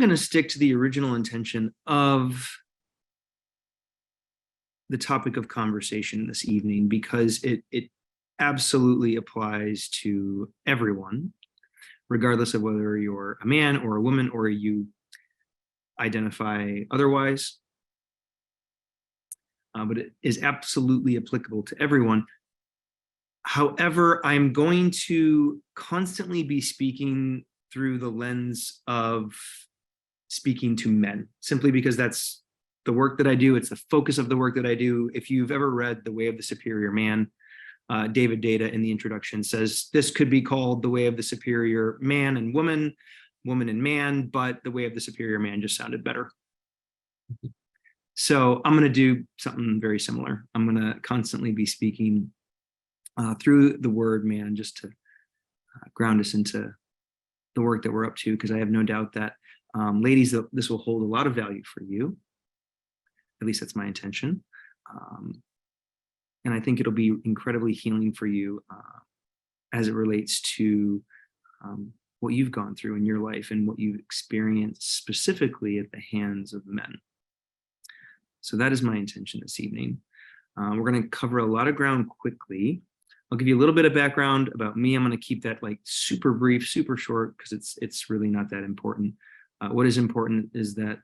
going to stick to the original intention of the topic of conversation this evening because it absolutely applies to everyone, regardless of whether you're a man or a woman or you identify otherwise. But it is absolutely applicable to everyone. However, I'm going to constantly be speaking through the lens of speaking to men, simply because that's the work that I do. It's the focus of the work that I do. If you've ever read The Way of the Superior Man, David Data in the introduction says this could be called The Way of the Superior Man and Woman, Woman and Man, but The Way of the Superior Man just sounded better. So I'm going to do something very similar. I'm going to constantly be speaking through the word man, just to ground us into the work that we're up to, because I have no doubt that ladies, this will hold a lot of value for you. At least that's my intention. And I think it'll be incredibly healing for you as it relates to what you've gone through in your life and what you've experienced specifically at the hands of men. So that is my intention this evening. We're going to cover a lot of ground quickly. I'll give you a little bit of background about me. I'm going to keep that like super brief, super short, because it's really not that important. What is important is that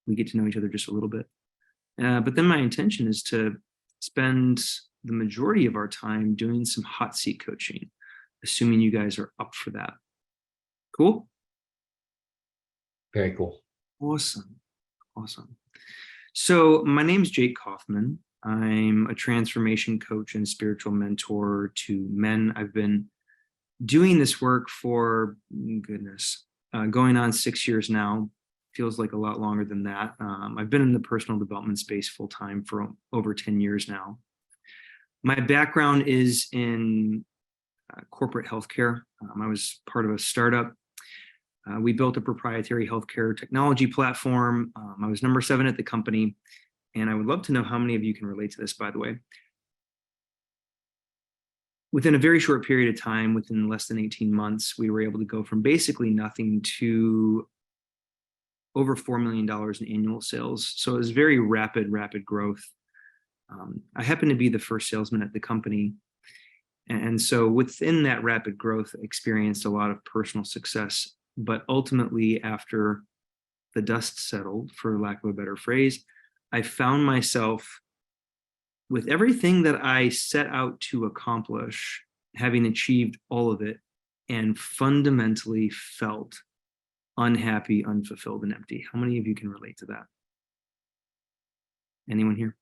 we get to know each other just a little bit. But then my intention is to spend the majority of our time doing some hot seat coaching, assuming you guys are up for that. Cool? Very cool. Awesome. Awesome. So my name's Jake Kauffman. I'm a transformation coach and spiritual mentor to men. I've been doing this work for, going on 6 years now. Feels like a lot longer than that. I've been in the personal development space full time for over 10 years now. My background is in corporate healthcare. I was part of a startup. We built a proprietary healthcare technology platform. I was number 7 at the company. And I would love to know how many of you can relate to this, by the way. Within a very short period of time, within less than 18 months, we were able to go from basically nothing to over $4 million in annual sales. So it was very rapid growth. I happened to be the first salesman at the company. And so within that rapid growth, I experienced a lot of personal success. But ultimately, after the dust settled, for lack of a better phrase, I found myself with everything that I set out to accomplish, having achieved all of it, and fundamentally felt unhappy, unfulfilled, and empty. How many of you can relate to that? Anyone here?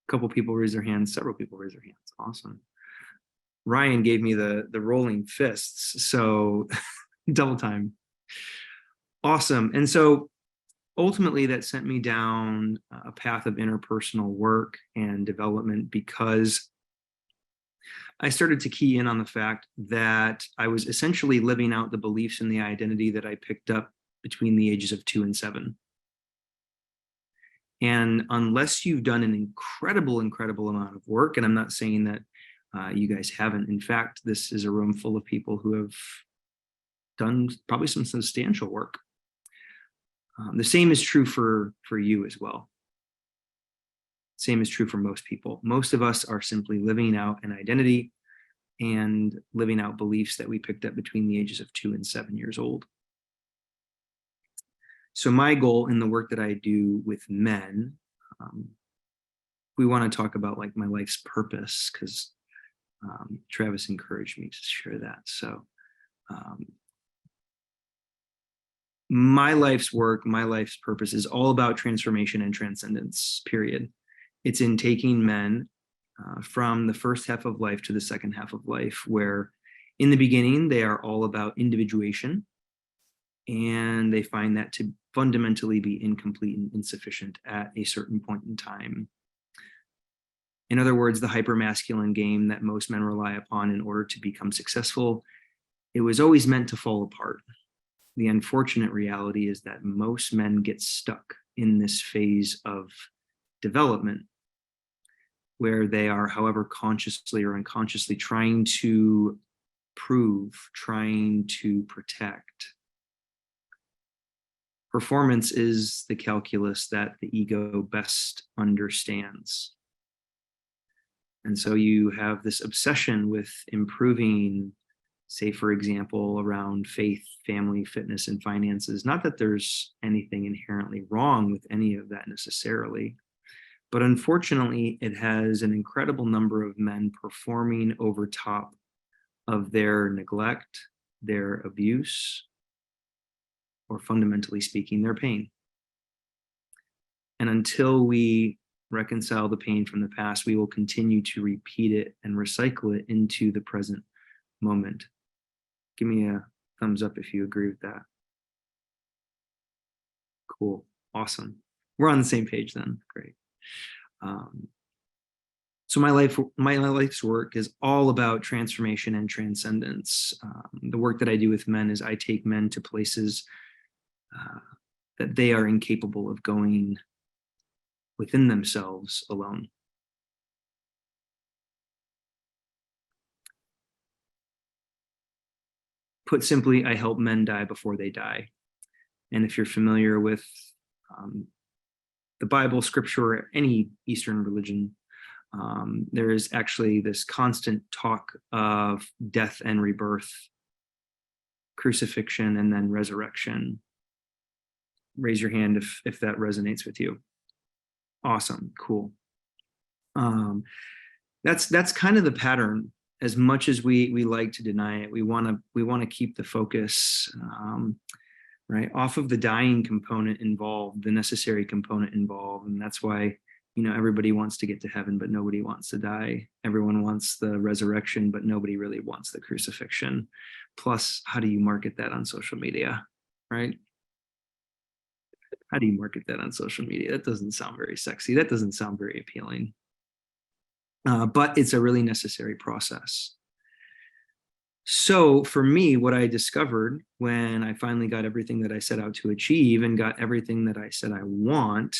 A couple people raise their hands, several people raise their hands. Awesome. Ryan gave me the rolling fists, so double time. Awesome. And so ultimately that sent me down a path of interpersonal work and development, because I started to key in on the fact that I was essentially living out the beliefs and the identity that I picked up between the ages of 2 and 7. And unless you've done an incredible amount of work, and I'm not saying that you guys haven't. In fact, this is a room full of people who have done probably some substantial work. The same is true for you as well. Same is true for most people. Most of us are simply living out an identity and living out beliefs that we picked up between the ages of 2 and 7 years old. So my goal in the work that I do with men, we want to talk about like my life's purpose, because Travis encouraged me to share that. So my life's work, my life's purpose is all about transformation and transcendence, period. It's in taking men from the first half of life to the second half of life, where in the beginning, they are all about individuation, and they find that to fundamentally be incomplete and insufficient at a certain point in time. In other words, the hypermasculine game that most men rely upon in order to become successful, it was always meant to fall apart. The unfortunate reality is that most men get stuck in this phase of development, where they are, however consciously or unconsciously, trying to prove, trying to protect Performance is the calculus that the ego best understands. And so you have this obsession with improving, say, for example, around faith, family, fitness, and finances. Not that there's anything inherently wrong with any of that necessarily, but unfortunately, it has an incredible number of men performing over top of their neglect, their abuse, or fundamentally speaking, their pain. And until we reconcile the pain from the past, we will continue to repeat it and recycle it into the present moment. Give me a thumbs up if you agree with that. Cool. Awesome. We're on the same page then. Great. So my life's work is all about transformation and transcendence. The work that I do with men is I take men to places that they are incapable of going within themselves alone. Put simply, I help men die before they die. And if you're familiar with the Bible, scripture, or any Eastern religion, there is actually this constant talk of death and rebirth, crucifixion, and then resurrection. Raise your hand if that resonates with you. Awesome, cool. That's kind of the pattern. As much as we like to deny it, we want to keep the focus right off of the dying component involved, the necessary component involved, and that's why everybody wants to get to heaven, but nobody wants to die. Everyone wants the resurrection, but nobody really wants the crucifixion. Plus, how do you market that on social media, right? How do you market that on social media? That doesn't sound very sexy. That doesn't sound very appealing. But it's a really necessary process. So for me, what I discovered when I finally got everything that I set out to achieve and got everything that I said I want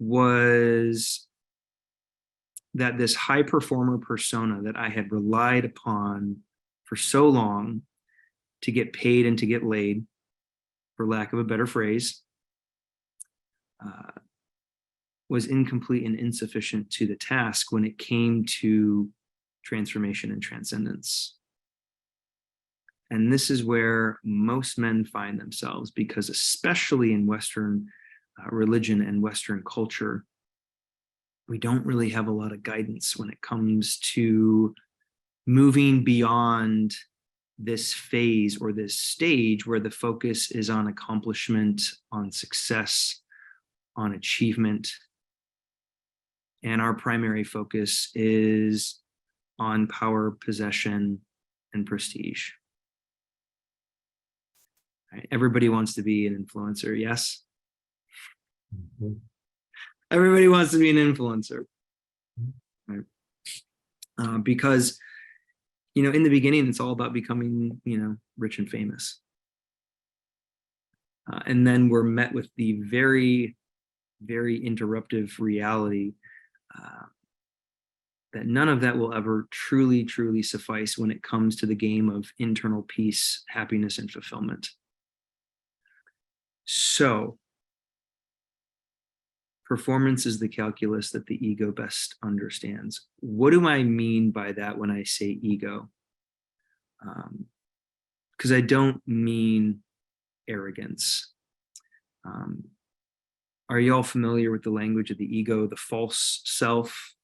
was that this high performer persona that I had relied upon for so long to get paid and to get laid, for lack of a better phrase, was incomplete and insufficient to the task when it came to transformation and transcendence. And this is where most men find themselves, because especially in Western religion and Western culture, we don't really have a lot of guidance when it comes to moving beyond this phase or this stage where the focus is on accomplishment, on success, on achievement. And our primary focus is on power, possession, and prestige. Right? Everybody wants to be an influencer, yes? Mm-hmm. Everybody wants to be an influencer, right? Because, in the beginning, it's all about becoming, rich and famous. And then we're met with the very, very interruptive reality that none of that will ever truly, truly suffice when it comes to the game of internal peace, happiness, and fulfillment. So, performance is the calculus that the ego best understands. What do I mean by that when I say ego? Because I don't mean arrogance. Are you all familiar with the language of the ego, the false self,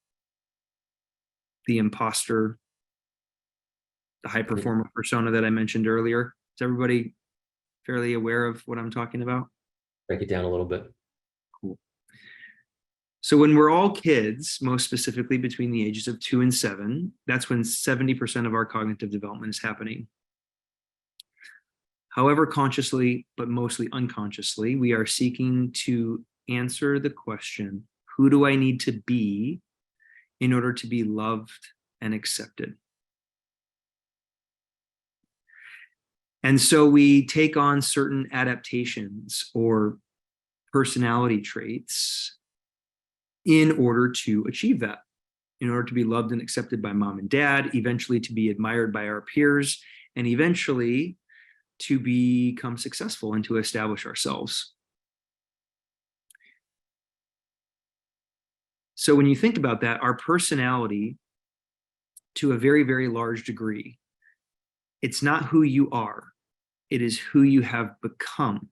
the imposter, the high performer persona that I mentioned earlier? Is everybody fairly aware of what I'm talking about? Break it down a little bit. Cool. So when we're all kids, most specifically between the ages of 2 and 7, that's when 70% of our cognitive development is happening. However, consciously, but mostly unconsciously, we are seeking to answer the question, who do I need to be in order to be loved and accepted? And so we take on certain adaptations or personality traits in order to achieve that, in order to be loved and accepted by mom and dad, eventually to be admired by our peers, and eventually to become successful and to establish ourselves. So when you think about that, our personality, to a very, very large degree, it's not who you are, it is who you have become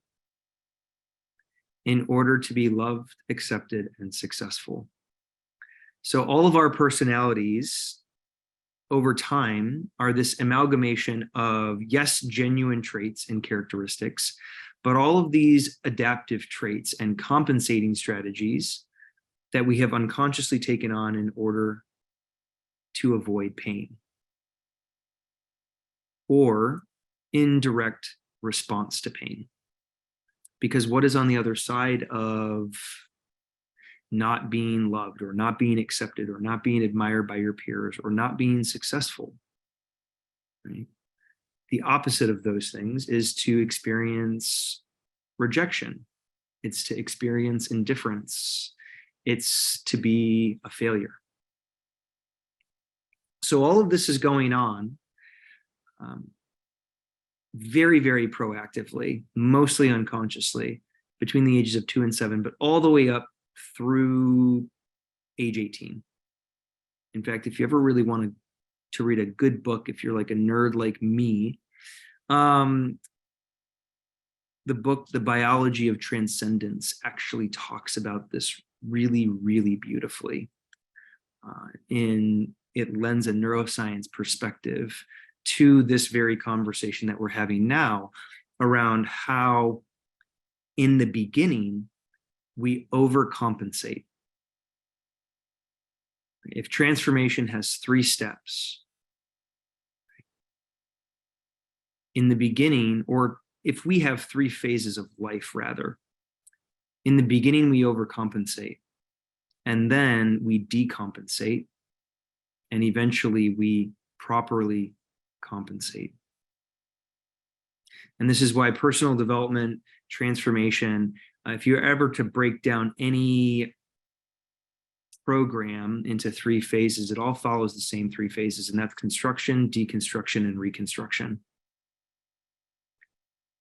in order to be loved, accepted, and successful. So all of our personalities over time are this amalgamation of, yes, genuine traits and characteristics, but all of these adaptive traits and compensating strategies that we have unconsciously taken on in order to avoid pain or indirect response to pain. Because what is on the other side of not being loved or not being accepted or not being admired by your peers or not being successful? Right? The opposite of those things is to experience rejection. It's to experience indifference. It's to be a failure. So all of this is going on very, very proactively, mostly unconsciously, between the ages of 2 and 7, but all the way up through age 18. In fact, if you ever really want to read a good book, if you're like a nerd like me, the book, The Biology of Transcendence, actually talks about this really, really beautifully. It lends a neuroscience perspective to this very conversation that we're having now around how in the beginning we overcompensate. If transformation has 3 steps, in the beginning, or if we have 3 phases of life rather, in the beginning we overcompensate, and then we decompensate, and eventually we properly compensate. And this is why personal development, transformation, if you're ever to break down any program into 3 phases, it all follows the same 3 phases, and that's construction, deconstruction, and reconstruction.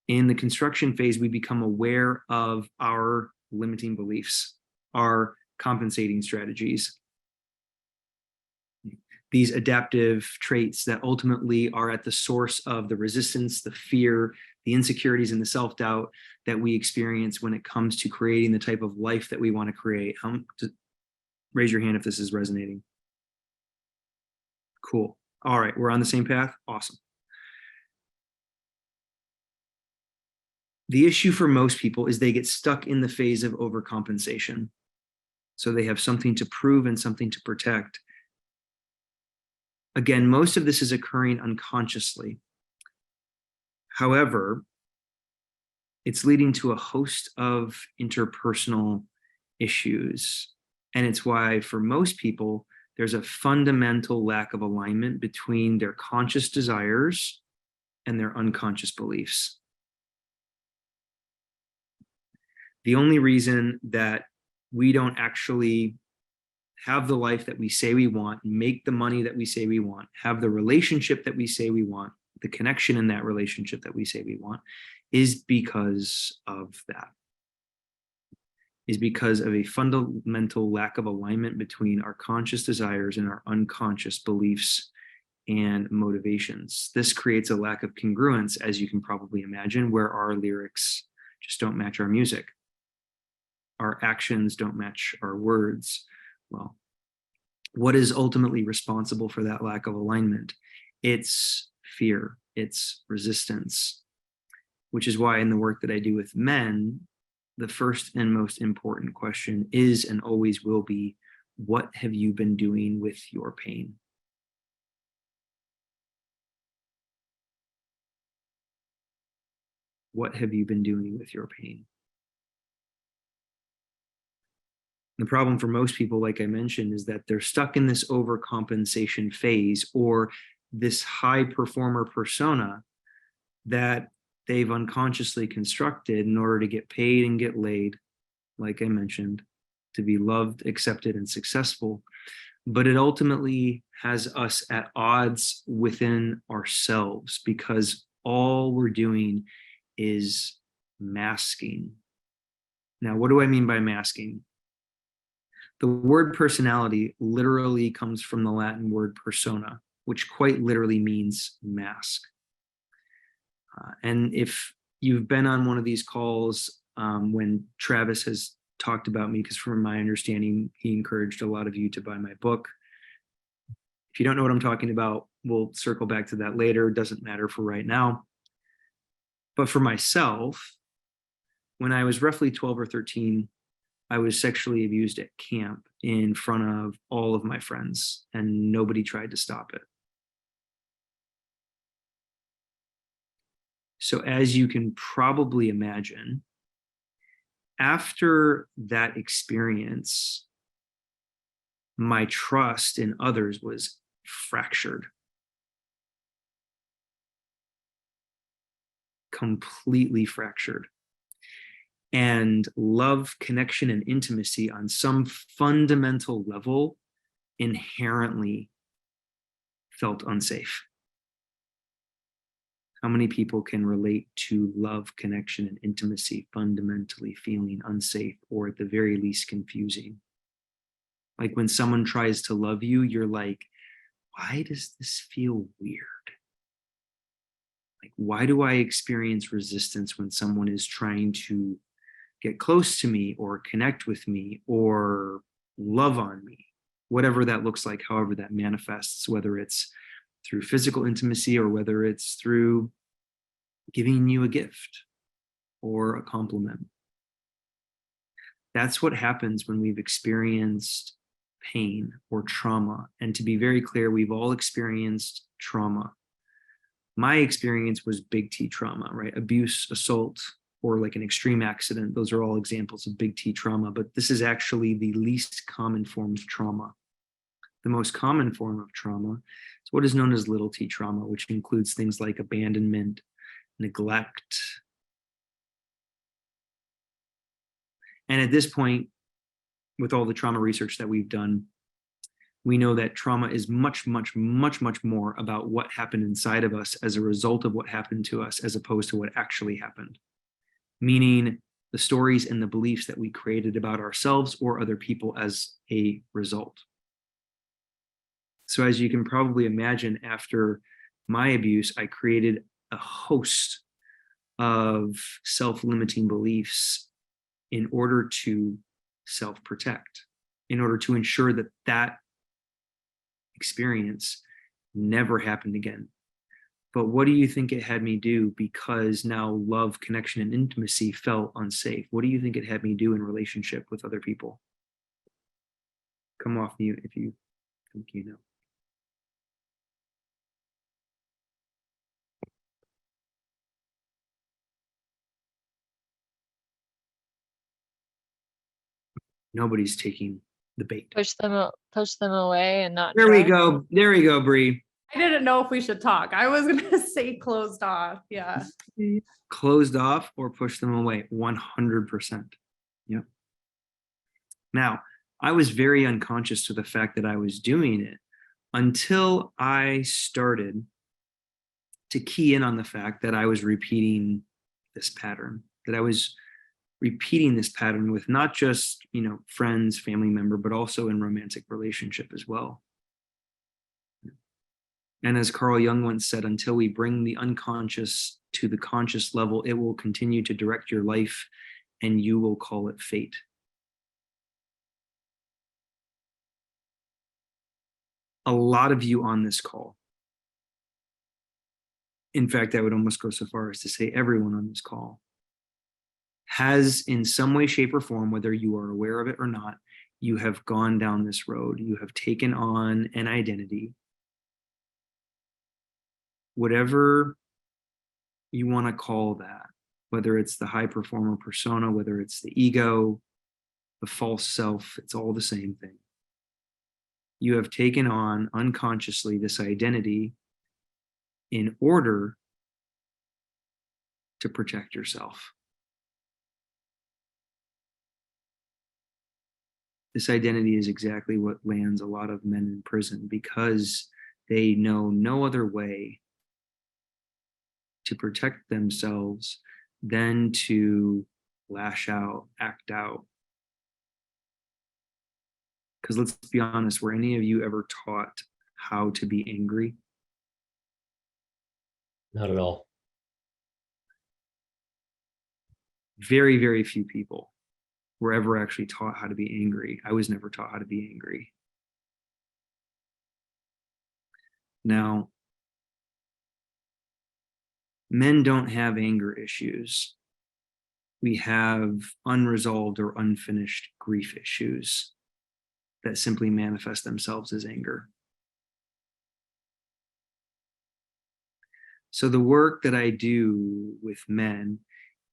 In the construction phase, we become aware of our limiting beliefs, our compensating strategies, these adaptive traits that ultimately are at the source of the resistance, the fear, the insecurities, and the self-doubt that we experience when it comes to creating the type of life that we want to create. Raise your hand if this is resonating. Cool. All right, we're on the same path. Awesome. The issue for most people is they get stuck in the phase of overcompensation. So they have something to prove and something to protect. Again, most of this is occurring unconsciously. However, it's leading to a host of interpersonal issues. And it's why, for most people, there's a fundamental lack of alignment between their conscious desires and their unconscious beliefs. The only reason that we don't actually have the life that we say we want, make the money that we say we want, have the relationship that we say we want, the connection in that relationship that we say we want, is because of that. Is because of a fundamental lack of alignment between our conscious desires and our unconscious beliefs and motivations. This creates a lack of congruence, as you can probably imagine, where our lyrics just don't match our music. Our actions don't match our words. Well, what is ultimately responsible for that lack of alignment? It's fear, it's resistance, which is why in the work that I do with men, the first and most important question is and always will be, what have you been doing with your pain? What have you been doing with your pain? The problem for most people, like I mentioned, is that they're stuck in this overcompensation phase or this high performer persona that they've unconsciously constructed in order to get paid and get laid, like I mentioned, to be loved, accepted, and successful. But it ultimately has us at odds within ourselves, because all we're doing is masking. Now, what do I mean by masking? The word personality literally comes from the Latin word persona, which quite literally means mask. And if you've been on one of these calls when Travis has talked about me, because from my understanding, he encouraged a lot of you to buy my book. If you don't know what I'm talking about, we'll circle back to that later. It doesn't matter for right now. But for myself, when I was roughly 12 or 13, I was sexually abused at camp in front of all of my friends, and nobody tried to stop it. So, as you can probably imagine, after that experience, my trust in others was fractured, completely fractured. And love, connection, and intimacy on some fundamental level inherently felt unsafe. How many people can relate to love, connection, and intimacy fundamentally feeling unsafe, or at the very least confusing? Like when someone tries to love you, you're like, why does this feel weird? Like, why do I experience resistance when someone is trying to get close to me or connect with me or love on me? Whatever that looks like, however that manifests, whether it's through physical intimacy or whether it's through giving you a gift or a compliment. That's what happens when we've experienced pain or trauma. And to be very clear, we've all experienced trauma. My experience was big T trauma, right? Abuse, assault, or like an extreme accident. Those are all examples of big T trauma, but this is actually the least common form of trauma. The most common form of trauma is what is known as little T trauma, which includes things like abandonment, neglect. And at this point, with all the trauma research that we've done, we know that trauma is much, much, much, much more about what happened inside of us as a result of what happened to us, as opposed to what actually happened. Meaning the stories and the beliefs that we created about ourselves or other people as a result. So as you can probably imagine, after my abuse, I created a host of self-limiting beliefs in order to self-protect, in order to ensure that that experience never happened again. But what do you think it had me do? Because now love, connection, and intimacy felt unsafe. What do you think it had me do in relationship with other people? Come off mute if you think you know. Nobody's taking the bait. Push them away and not There we try. go. There we go, Bree. I didn't know if we should talk. I was gonna say closed off. Yeah. Closed off or push them away. 100%. Yep. Now, I was very unconscious to the fact that I was doing it until I started to key in on the fact that I was repeating this pattern, that I was repeating this pattern with not just, friends, family member, but also in romantic relationship as well. And as Carl Jung once said, until we bring the unconscious to the conscious level, it will continue to direct your life and you will call it fate. A lot of you on this call, in fact, I would almost go so far as to say everyone on this call, has in some way, shape, or form, whether you are aware of it or not, you have gone down this road. You have taken on an identity, whatever you want to call that, whether it's the high performer persona, whether it's the ego, the false self, it's all the same thing. You have taken on unconsciously this identity in order to protect yourself. This identity is exactly what lands a lot of men in prison, because they know no other way to protect themselves than to lash out, act out. Because let's be honest, were any of you ever taught how to be angry? Not at all. Very, very few people were ever actually taught how to be angry. I was never taught how to be angry. Now, men don't have anger issues. We have unresolved or unfinished grief issues that simply manifest themselves as anger. So the work that I do with men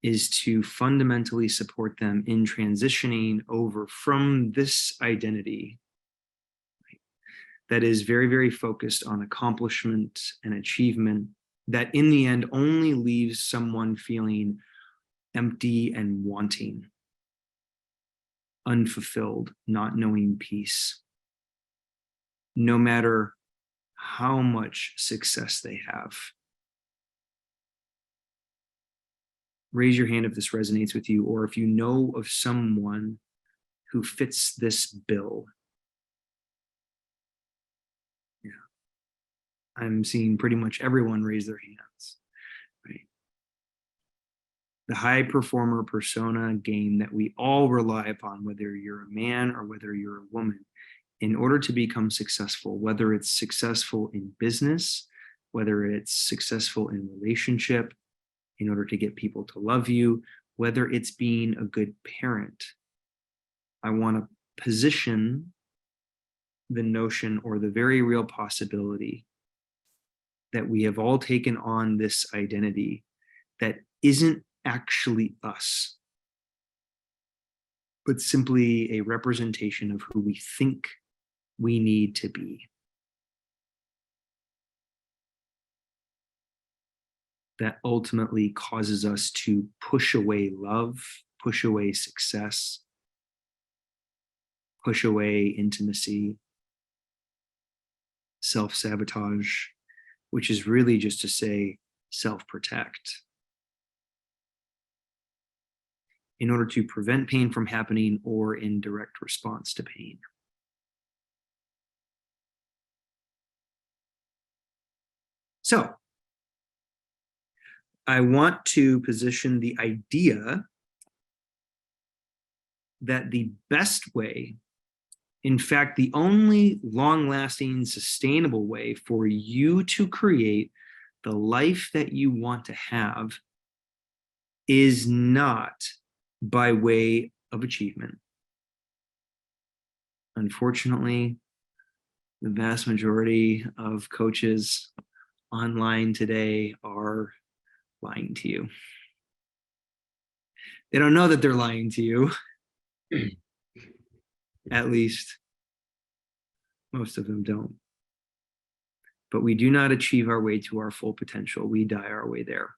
is to fundamentally support them in transitioning over from this identity that is very, very focused on accomplishment and achievement, that in the end only leaves someone feeling empty and wanting, unfulfilled, not knowing peace, no matter how much success they have. Raise your hand if this resonates with you, or if you know of someone who fits this bill. Yeah. I'm seeing pretty much everyone raise their hands. Right? The high performer persona game that we all rely upon, whether you're a man or whether you're a woman, in order to become successful, whether it's successful in business, whether it's successful in relationship, in order to get people to love you, whether it's being a good parent. I want to position the notion or the very real possibility that we have all taken on this identity that isn't actually us, but simply a representation of who we think we need to be. That ultimately causes us to push away love, push away success, push away intimacy, self-sabotage, which is really just to say self-protect, in order to prevent pain from happening or in direct response to pain. So, I want to position the idea that the best way, in fact, the only long-lasting, sustainable way for you to create the life that you want to have is not by way of achievement. Unfortunately, the vast majority of coaches online today are lying to you. They don't know that they're lying to you. At least most of them don't. But we do not achieve our way to our full potential. We die our way there.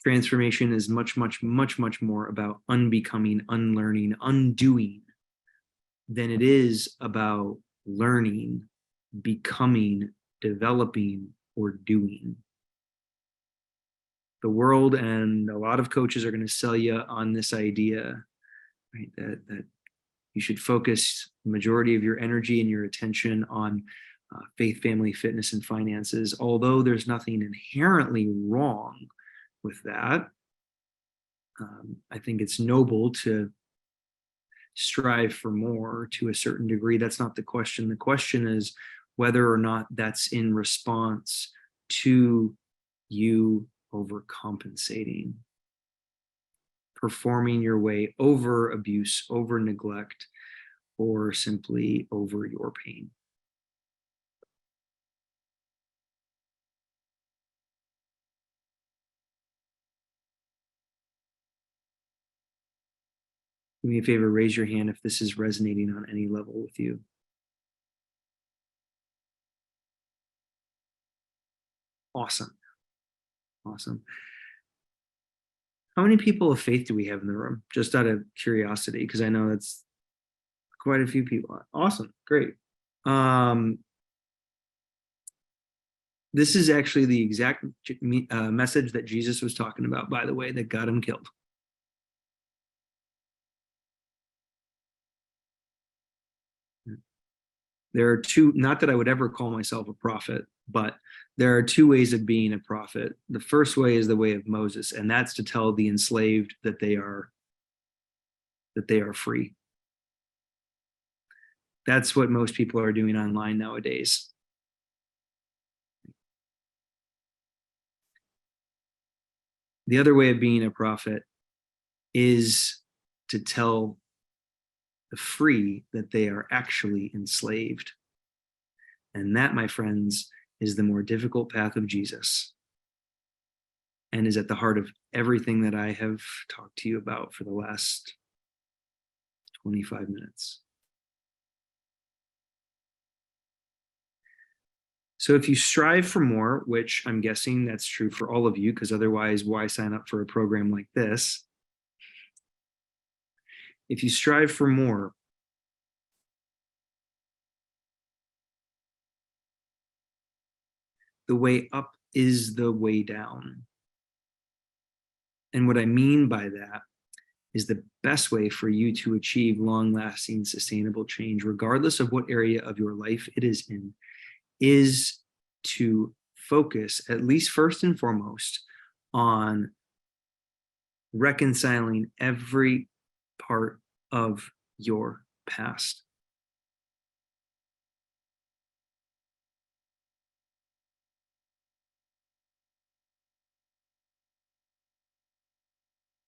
Transformation is much, much, much, much more about unbecoming, unlearning, undoing than it is about learning, becoming, developing, or doing. The world and a lot of coaches are going to sell you on this idea, right, that you should focus the majority of your energy and your attention on faith, family, fitness, and finances, although there's nothing inherently wrong with that. I think it's noble to strive for more to a certain degree. That's not the question. The question is whether or not that's in response to you overcompensating, performing your way over abuse, over neglect, or simply over your pain. Do me a favor, raise your hand if this is resonating on any level with you. Awesome. Awesome. How many people of faith do we have in the room? Just out of curiosity, because I know that's quite a few people. Awesome. Great. This is actually the exact message that Jesus was talking about, by the way, that got him killed. There are two, not that I would ever call myself a prophet, but there are two ways of being a prophet. The first way is the way of Moses, and that's to tell the enslaved that they are free. That's what most people are doing online nowadays. The other way of being a prophet is to tell the free that they are actually enslaved. And that, my friends, is the more difficult path of Jesus and is at the heart of everything that I have talked to you about for the last 25 minutes. So if you strive for more, which I'm guessing that's true for all of you, because otherwise, why sign up for a program like this? If you strive for more, the way up is the way down. And what I mean by that is the best way for you to achieve long-lasting, sustainable change, regardless of what area of your life it is in, is to focus, at least first and foremost, on reconciling every part of your past.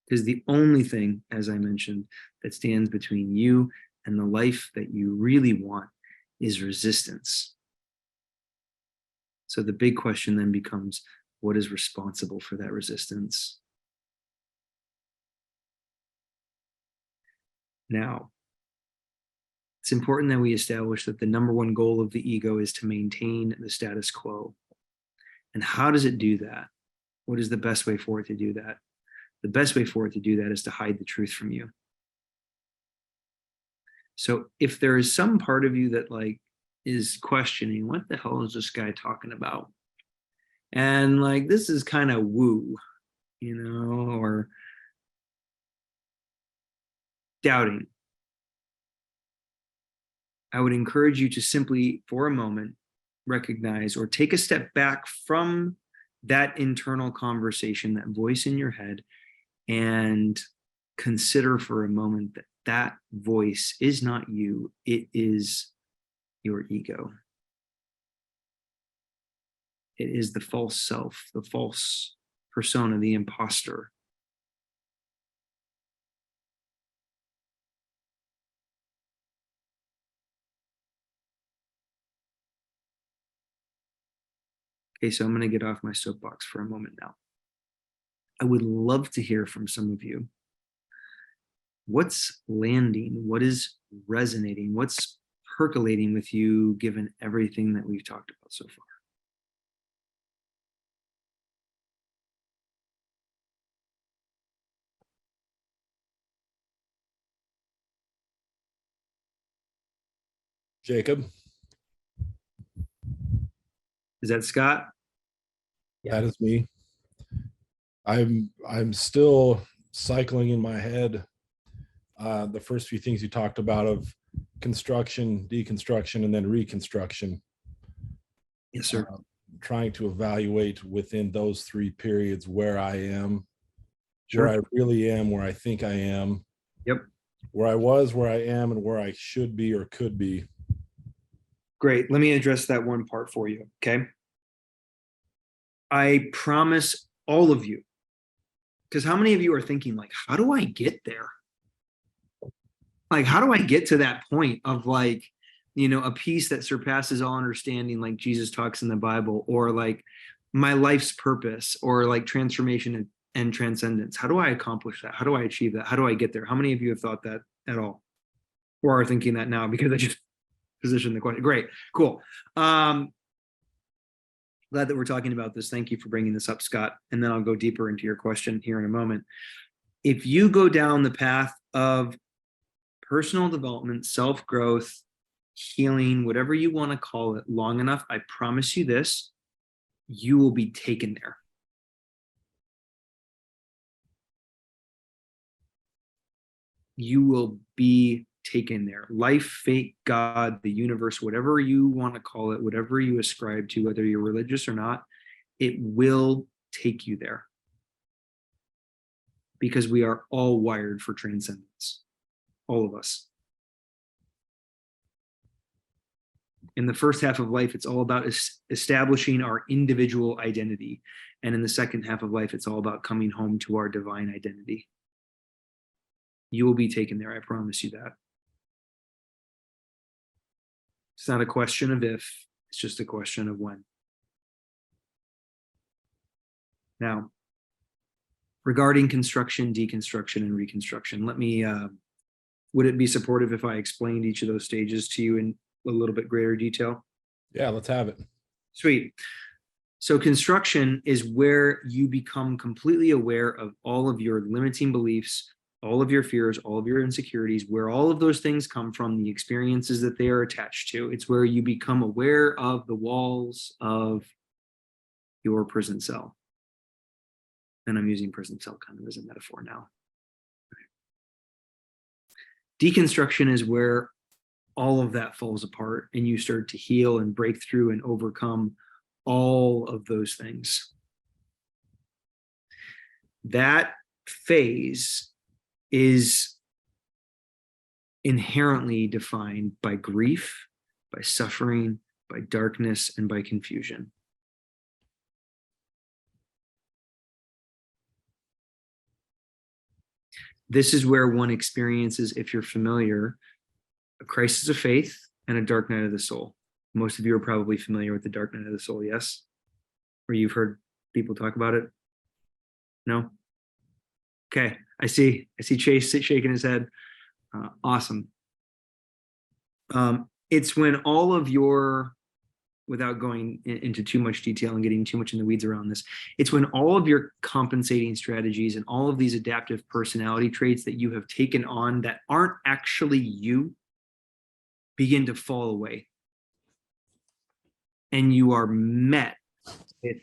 Because the only thing, as I mentioned, that stands between you and the life that you really want is resistance. So the big question then becomes, what is responsible for that resistance? Now, it's important that we establish that the number one goal of the ego is to maintain the status quo. And how does it do that? What is the best way for it to do that? The best way for it to do that is to hide the truth from you. So if there is some part of you that is questioning, what the hell is this guy talking about? And this is kind of woo, or doubting. I would encourage you to simply, for a moment, recognize or take a step back from that internal conversation, that voice in your head, and consider for a moment that that voice is not you, it is your ego. It is the false self, the false persona, the imposter. Okay, so I'm going to get off my soapbox for a moment now. I would love to hear from some of you. What's landing? What is resonating? What's percolating with you given everything that we've talked about so far? Jacob, Is that Scott? that is me. I'm still cycling in my head the first few things you talked about of construction, deconstruction, and then reconstruction. Yes, sir. Trying to evaluate within those three periods where I am, Sure. where I really am, where I think I am. Yep. Where I was, where I am, and where I should be or could be. Great. Let me address that one part for you. Okay. I promise all of you, because how many of you are thinking, how do I get there? How do I get to that point of a peace that surpasses all understanding, like Jesus talks in the Bible, or my life's purpose, or transformation and transcendence? How do I accomplish that? How do I achieve that? How do I get there? How many of you have thought that at all? Or are thinking that now because I just positioned the question? Great, cool. Glad that we're talking about this. Thank you for bringing this up, Scott. And then I'll go deeper into your question here in a moment. If you go down the path of personal development, self-growth, healing, whatever you want to call it, long enough, I promise you this, you will be taken there. You will be taken there. Life, fate, God, the universe, whatever you want to call it, whatever you ascribe to, whether you're religious or not, it will take you there. Because we are all wired for transcendence. All of us. In the first half of life, it's all about establishing our individual identity. And in the second half of life, it's all about coming home to our divine identity. You will be taken there, I promise you that. It's not a question of if, it's just a question of when. Now, regarding construction, deconstruction, and reconstruction, let me, would it be supportive if I explained each of those stages to you in a little bit greater detail? Yeah, let's have it. Sweet. So construction is where you become completely aware of all of your limiting beliefs, all of your fears, all of your insecurities, where all of those things come from, the experiences that they are attached to. It's where you become aware of the walls of your prison cell. And I'm using prison cell kind of as a metaphor now. Deconstruction is where all of that falls apart and you start to heal and break through and overcome all of those things. That phase is inherently defined by grief, by suffering, by darkness, and by confusion. This is where one experiences, if you're familiar, a crisis of faith and a dark night of the soul. Most of you are probably familiar with the dark night of the soul, yes? Or you've heard people talk about it? No? Okay, I see Chase shaking his head. Awesome. It's when all of your, without going into too much detail and getting too much in the weeds around this, it's when all of your compensating strategies and all of these adaptive personality traits that you have taken on that aren't actually you begin to fall away. And you are met with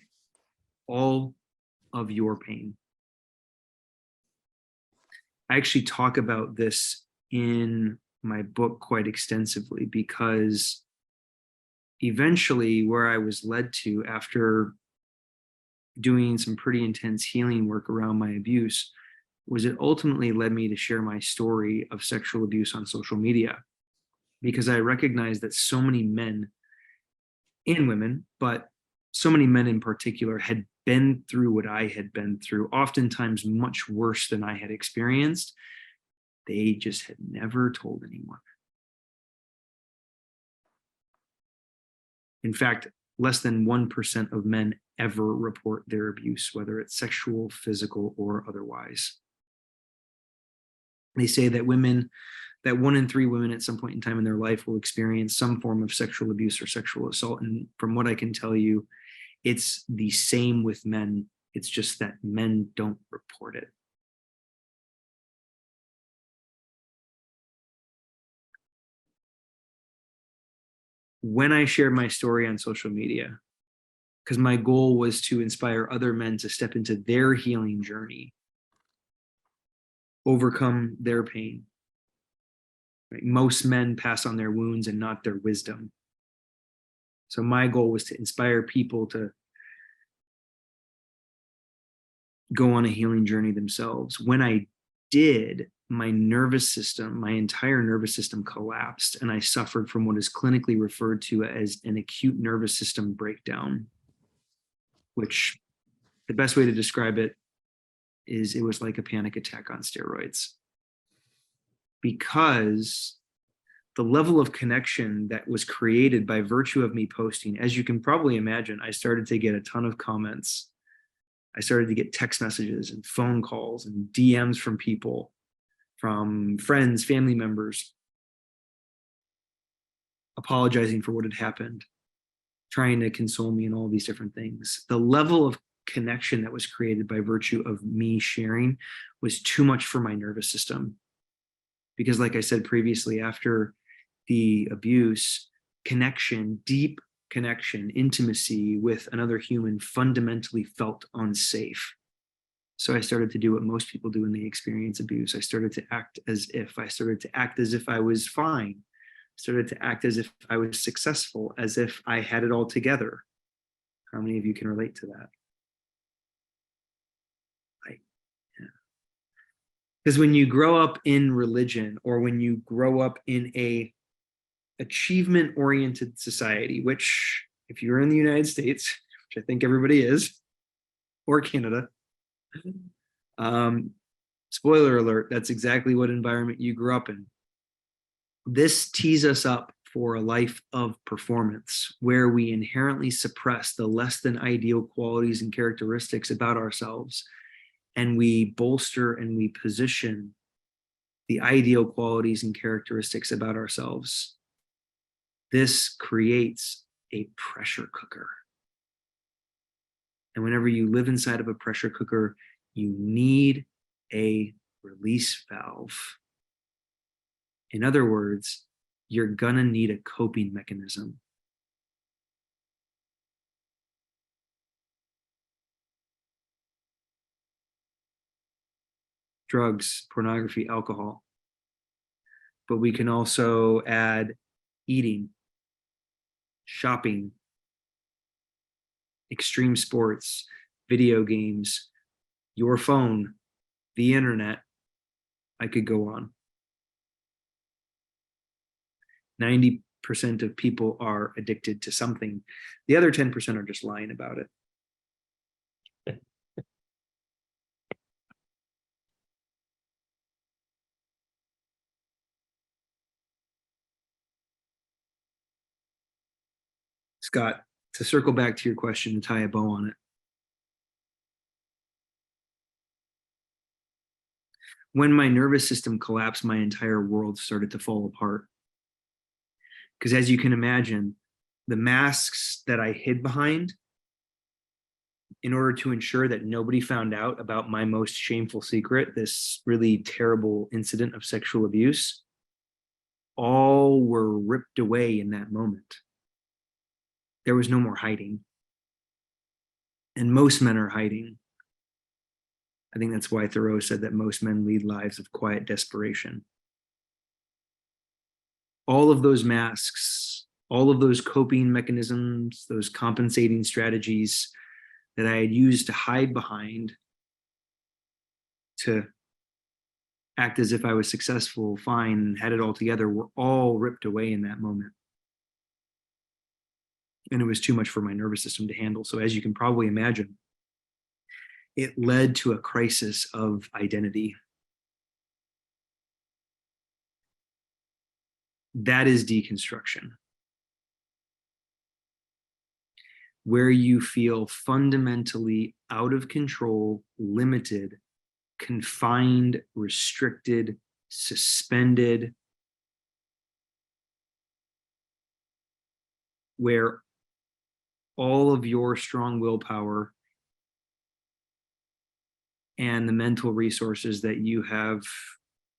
all of your pain. I actually talk about this in my book quite extensively because eventually where I was led to after doing some pretty intense healing work around my abuse was it ultimately led me to share my story of sexual abuse on social media because I recognized that so many men and women, but so many men in particular had been through what I had been through, oftentimes much worse than I had experienced. They just had never told anyone. In fact, less than 1% of men ever report their abuse, whether it's sexual, physical, or otherwise. They say that women, that 1 in 3 women at some point in time in their life will experience some form of sexual abuse or sexual assault. And from what I can tell you, it's the same with men. It's just that men don't report it. When I shared my story on social media, because my goal was to inspire other men to step into their healing journey, overcome their pain. Right? Most men pass on their wounds and not their wisdom. So my goal was to inspire people to go on a healing journey themselves. When I did, my nervous system, my entire nervous system collapsed, and I suffered from what is clinically referred to as an acute nervous system breakdown, which the best way to describe it is it was like a panic attack on steroids. Because the level of connection that was created by virtue of me posting, as you can probably imagine, I started to get a ton of comments. I started to get text messages and phone calls and DMs from people, from friends, family members, apologizing for what had happened, trying to console me and all these different things. The level of connection that was created by virtue of me sharing was too much for my nervous system. Because like I said previously, after the abuse, connection, deep connection, intimacy with another human fundamentally felt unsafe. So I started to do what most people do when they experience abuse. I started to act as if. I started to act as if I was fine. I started to act as if I was successful, as if I had it all together. How many of you can relate to that? Because when you grow up in religion, or when you grow up in a achievement-oriented society, which if you're in the United States, which I think everybody is, or Canada, spoiler alert, that's exactly what environment you grew up in. This tees us up for a life of performance, where we inherently suppress the less than ideal qualities and characteristics about ourselves, and we bolster and we position the ideal qualities and characteristics about ourselves. This creates a pressure cooker. And whenever you live inside of a pressure cooker, you need a release valve. In other words, you're gonna need a coping mechanism. Drugs, pornography, alcohol. But we can also add eating, shopping, extreme sports, video games, your phone, the internet. I could go on. 90% of people are addicted to something. The other 10% are just lying about it. Scott, to circle back to your question and tie a bow on it. When my nervous system collapsed, my entire world started to fall apart. Because as you can imagine, the masks that I hid behind in order to ensure that nobody found out about my most shameful secret, this really terrible incident of sexual abuse, all were ripped away in that moment. There was no more hiding. And most men are hiding. I think that's why Thoreau said that most men lead lives of quiet desperation. All of those masks, all of those coping mechanisms, those compensating strategies that I had used to hide behind, to act as if I was successful, fine, and had it all together, were all ripped away in that moment. And it was too much for my nervous system to handle. So as you can probably imagine, it led to a crisis of identity. That is deconstruction, where you feel fundamentally out of control, limited, confined, restricted, suspended, where all of your strong willpower and the mental resources that you have,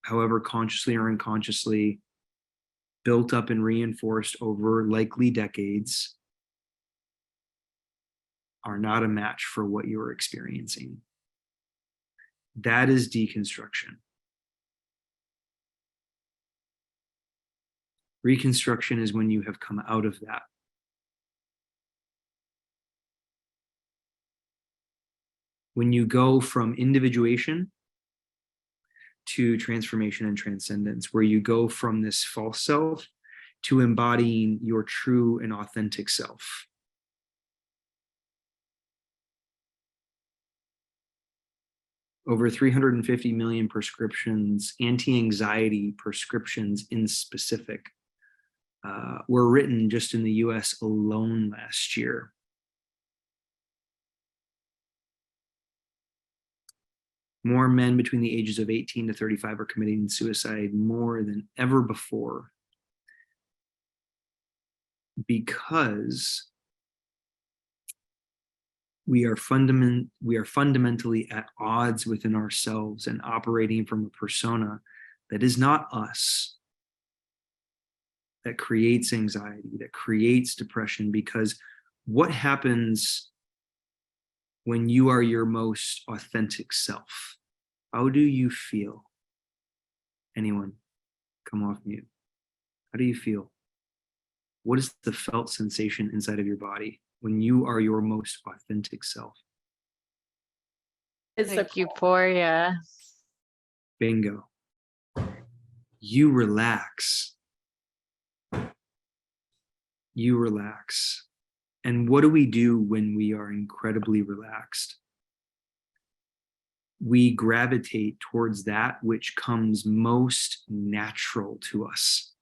however consciously or unconsciously, built up and reinforced over likely decades, are not a match for what you're experiencing. That is deconstruction. Reconstruction is when you have come out of that. When you go from individuation to transformation and transcendence, where you go from this false self to embodying your true and authentic self. Over 350 million prescriptions, anti-anxiety prescriptions in specific, were written just in the US alone last year. More men between the ages of 18 to 35 are committing suicide more than ever before, because we are fundamentally at odds within ourselves and operating from a persona that is not us. that creates anxiety, that creates depression, because what happens when you are your most authentic self? How do you feel? Anyone, come off mute. How do you feel? What is the felt sensation inside of your body when you are your most authentic self? It's Like euphoria. Bingo. You relax. You relax. And what do we do when we are incredibly relaxed? We gravitate towards that which comes most natural to us,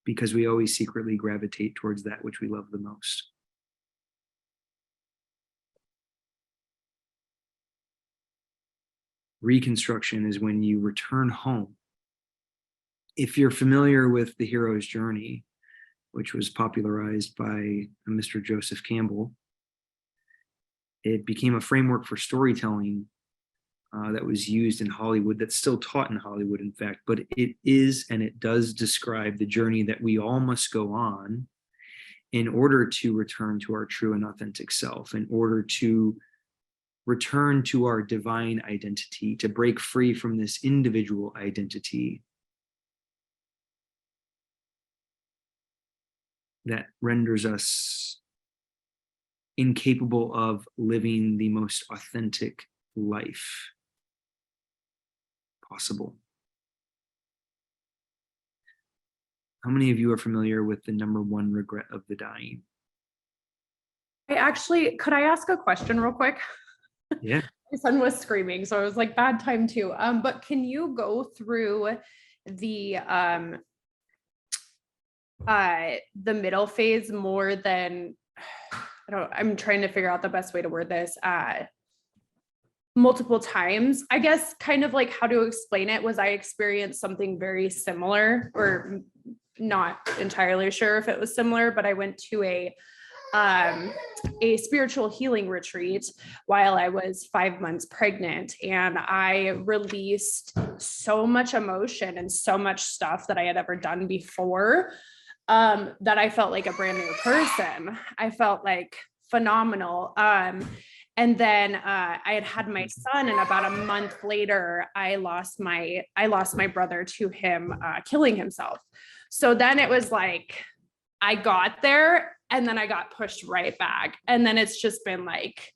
because we always secretly gravitate towards that which we love the most. Reconstruction is when you return home. If you're familiar with the hero's journey, which was popularized by Mr. Joseph Campbell, it became a framework for storytelling that was used in Hollywood, that's still taught in Hollywood, in fact, but it is, and it does describe the journey that we all must go on in order to return to our true and authentic self, in order to return to our divine identity, to break free from this individual identity that renders us incapable of living the most authentic life possible. How many of you are familiar with the number one regret of the dying? could I ask a question real quick? Yeah. My son was screaming, so I was like, bad time too. But can you go through the middle phase more than, I'm trying to figure out the best way to word this, multiple times, I guess. Kind of like how to explain it was, I experienced something very similar, or not entirely sure if it was similar, but I went to a spiritual healing retreat while I was 5 months pregnant, and I released so much emotion and so much stuff that I had ever done before, that I felt like a brand new person. I felt like phenomenal. And then I had my son, and about a month later, I lost my brother to him killing himself. So then it was like, I got there and then I got pushed right back. And then it's just been like,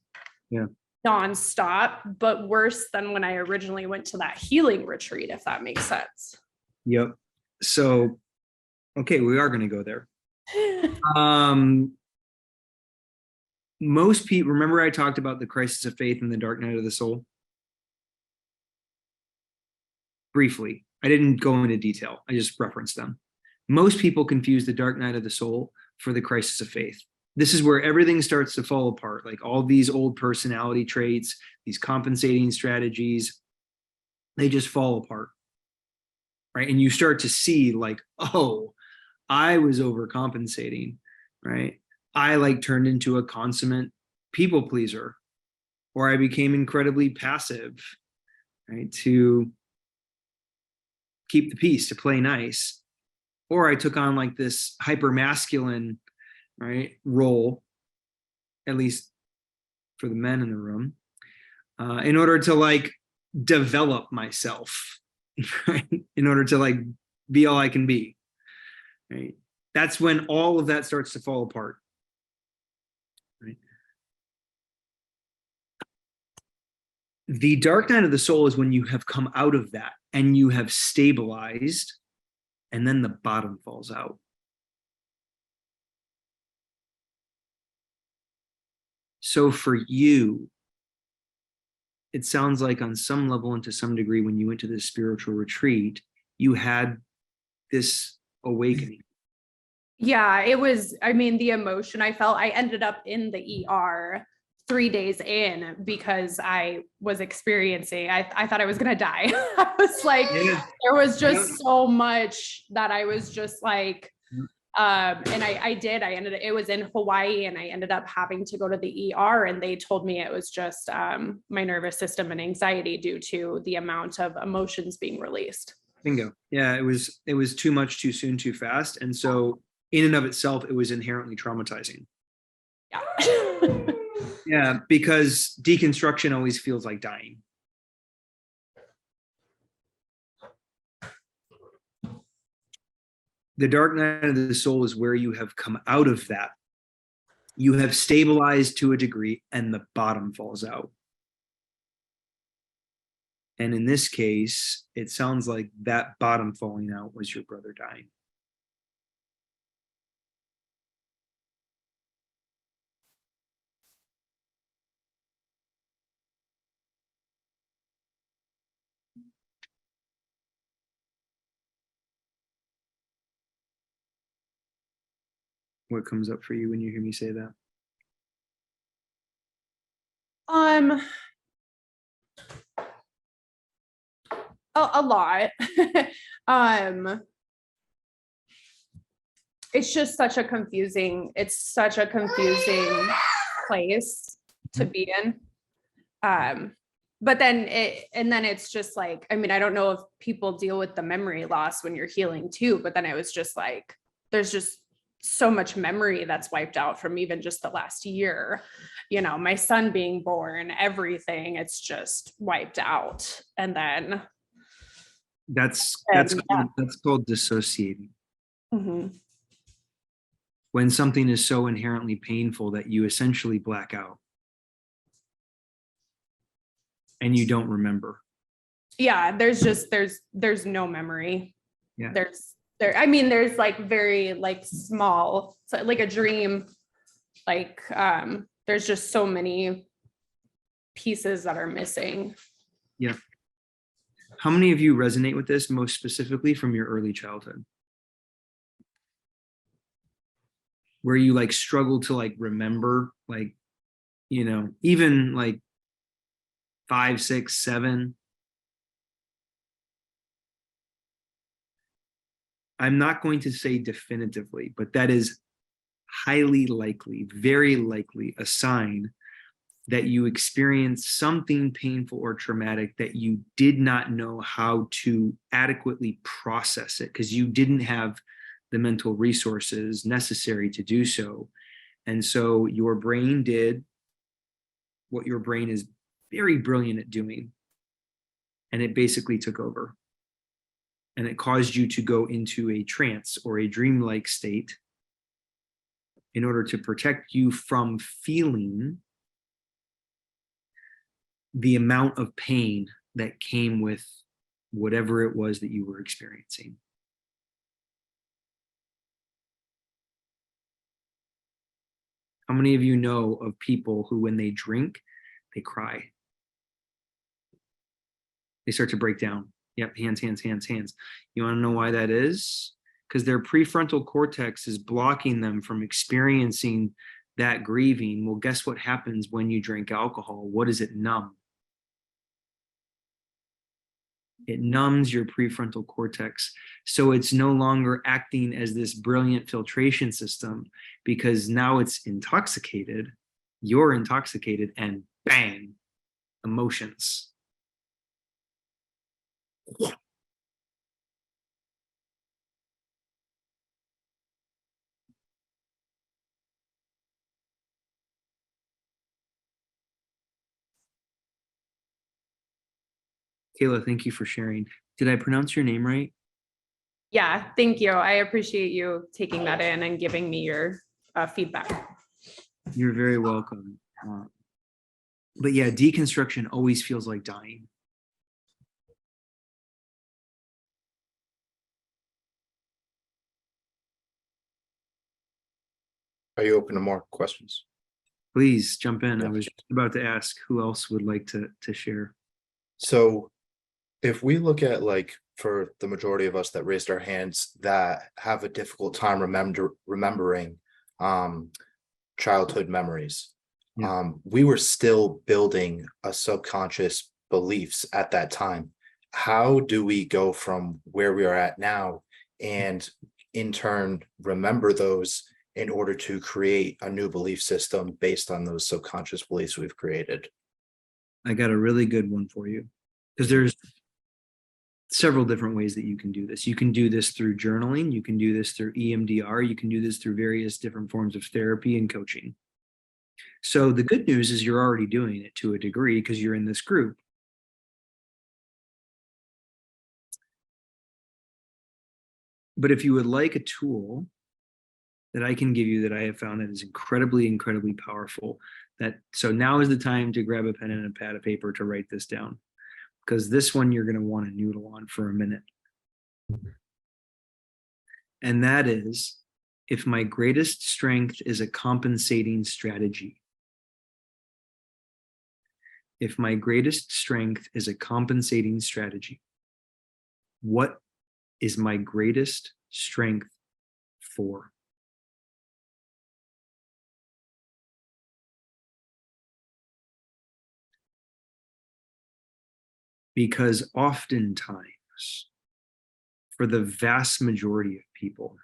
yeah, nonstop, but worse than when I originally went to that healing retreat, if that makes sense. Yep. So, okay, we are going to go there. Most people, remember I talked about the crisis of faith and the dark night of the soul? Briefly, I didn't go into detail. I just referenced them. Most people confuse the dark night of the soul for the crisis of faith. This is where everything starts to fall apart, like all these old personality traits, these compensating strategies, they just fall apart, right? And you start to see like, oh, I was overcompensating, right? I like turned into a consummate people pleaser, or I became incredibly passive, right? To keep the peace, to play nice. Or I took on like this hyper masculine, right, role, at least for the men in the room, in order to like develop myself, right? In order to like be all I can be, right? That's when all of that starts to fall apart, right? The dark night of the soul is when you have come out of that and you have stabilized, and then the bottom falls out. So for you, it sounds like on some level and to some degree, when you went to this spiritual retreat, you had this awakening. Yeah, it was, I mean, the emotion I felt, I ended up in the ER 3 days in because I was experiencing, I thought I was going to die. I was like, Yeah. there was just so much that I was just like, and I ended up, it was in Hawaii, and I ended up having to go to the ER, and they told me it was just my nervous system and anxiety due to the amount of emotions being released. Bingo. Yeah, it was too much, too soon, too fast. And so in and of itself, it was inherently traumatizing. Yeah. Yeah, because deconstruction always feels like dying. The dark night of the soul is where you have come out of that. You have stabilized to a degree and the bottom falls out. And in this case, it sounds like that bottom falling out was your brother dying. What comes up for you when you hear me say that? Um, a lot. um, it's just such a confusing, place to be in. But then it's just like, I mean, I don't know if people deal with the memory loss when you're healing too, but then it was just like, there's just so much memory that's wiped out from even just the last year. You know, my son being born, everything, it's just wiped out. And then That's yeah. that's called dissociating. Mhm. When something is so inherently painful that you essentially black out and you don't remember. Yeah, there's no memory. Yeah. There's like very like small, so like a dream, like there's just so many pieces that are missing. Yeah. How many of you resonate with this most specifically from your early childhood? Where you like struggle to like remember, like, you know, even like 5, 6, 7. I'm not going to say definitively, but that is highly likely, very likely a sign that you experienced something painful or traumatic that you did not know how to adequately process it because you didn't have the mental resources necessary to do so. And so your brain did what your brain is very brilliant at doing. And it basically took over. And it caused you to go into a trance or a dreamlike state in order to protect you from feeling the amount of pain that came with whatever it was that you were experiencing. How many of you know of people who, when they drink, they cry? They start to break down. Yep, hands, hands, hands, hands. You want to know why that is? Because their prefrontal cortex is blocking them from experiencing that grieving. Well, guess what happens when you drink alcohol? What does it numb? It numbs your prefrontal cortex. So it's no longer acting as this brilliant filtration system because now it's intoxicated. You're intoxicated and bang, emotions. Kayla, thank you for sharing. Did I pronounce your name right? Yeah, thank you. I appreciate you taking that in and giving me your feedback. You're very welcome. But yeah, deconstruction always feels like dying. Are you open to more questions? Please jump in. I Yeah. was just about to ask who else would like to share. So if we look at like for the majority of us that raised our hands that have a difficult time remembering childhood memories, Yeah. we were still building a subconscious beliefs at that time. How do we go from where we are at now and in turn remember those in order to create a new belief system based on those subconscious beliefs we've created? I got a really good one for you because there's several different ways that you can do this. You can do this through journaling. You can do this through EMDR. You can do this through various different forms of therapy and coaching. So the good news is you're already doing it to a degree because you're in this group. But if you would like a tool that I can give you that I have found that is incredibly, incredibly powerful, so now is the time to grab a pen and a pad of paper to write this down, because this one you're going to want to noodle on for a minute. And that is, if my greatest strength is a compensating strategy. If my greatest strength is a compensating strategy, what is my greatest strength for? Because oftentimes, for the vast majority of people,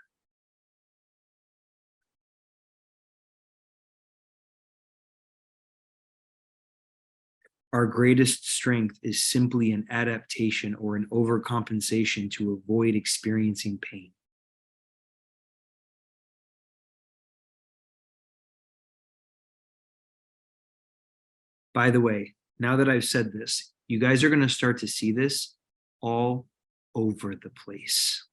our greatest strength is simply an adaptation or an overcompensation to avoid experiencing pain. By the way, now that I've said this, you guys are going to start to see this all over the place.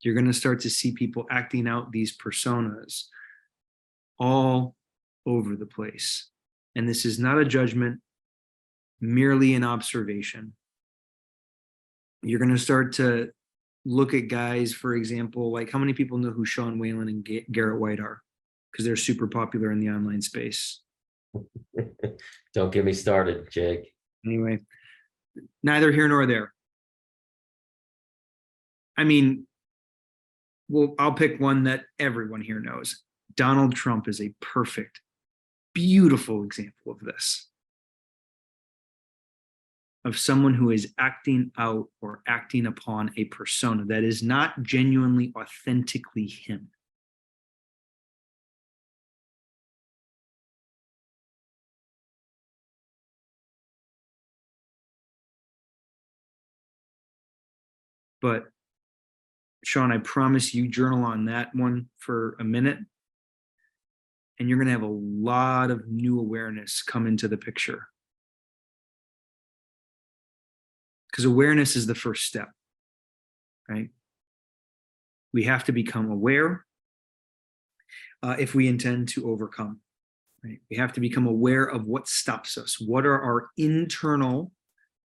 You're going to start to see people acting out these personas all over the place. And this is not a judgment, merely an observation. You're going to start to look at guys, for example, like how many people know who Sean Whalen and Garrett White are? Because they're super popular in the online space. Don't get me started, Jake. Anyway, neither here nor there. I mean, well, I'll pick one that everyone here knows. Donald Trump is a perfect, beautiful example of this. Of someone who is acting out or acting upon a persona that is not genuinely, authentically him. But Sean, I promise you, journal on that one for a minute, and you're going to have a lot of new awareness come into the picture. Because awareness is the first step, right? We have to become aware if we intend to overcome, right? We have to become aware of what stops us. What are our internal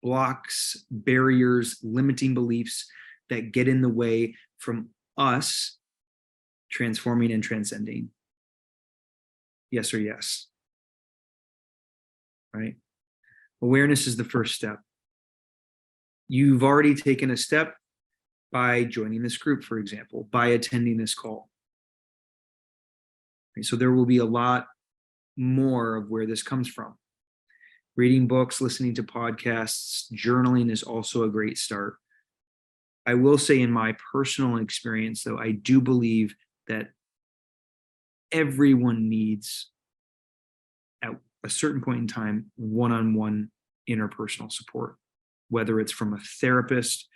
blocks, barriers, limiting beliefs that get in the way from us transforming and transcending? Yes or yes, right? Awareness is the first step. You've already taken a step by joining this group, for example, by attending this call. Okay, so there will be a lot more of where this comes from. Reading books, listening to podcasts, journaling is also a great start. I will say, in my personal experience, though, I do believe that everyone needs, at a certain point in time, one-on-one interpersonal support, whether it's from a therapist,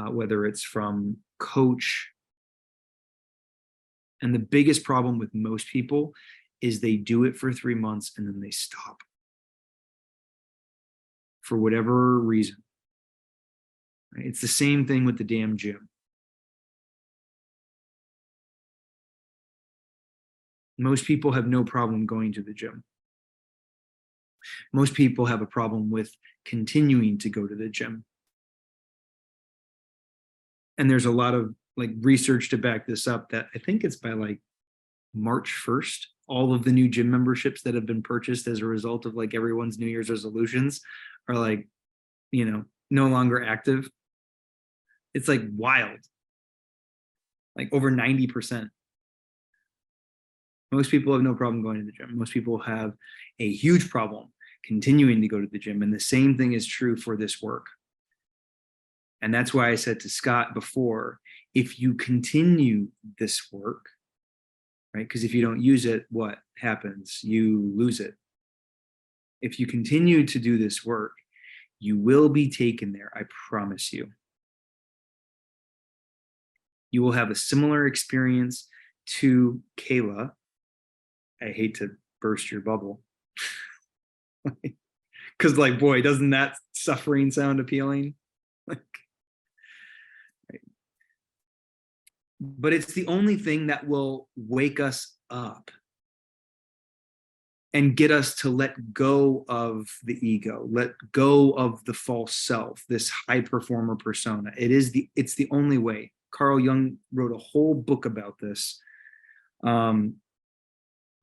whether it's from coach. And the biggest problem with most people is they do it for 3 months and then they stop for whatever reason. It's the same thing with the damn gym. Most people have no problem going to the gym. Most people have a problem with continuing to go to the gym. And there's a lot of research to back this up, that I think it's by March 1st, all of the new gym memberships that have been purchased as a result of everyone's New Year's resolutions are no longer active. It's wild. Over 90%. Most people have no problem going to the gym. Most people have a huge problem continuing to go to the gym. And the same thing is true for this work. And that's why I said to Scott before, if you continue this work, right? Because if you don't use it, what happens? You lose it. If you continue to do this work, You will be taken there, I promise you. You will have a similar experience to Kayla. I hate to burst your bubble. Because, like, boy, doesn't that suffering sound appealing? Like, right. But it's the only thing that will wake us up and get us to let go of the ego, let go of the false self, this high performer persona. It's the only way. Carl Jung wrote a whole book about this. And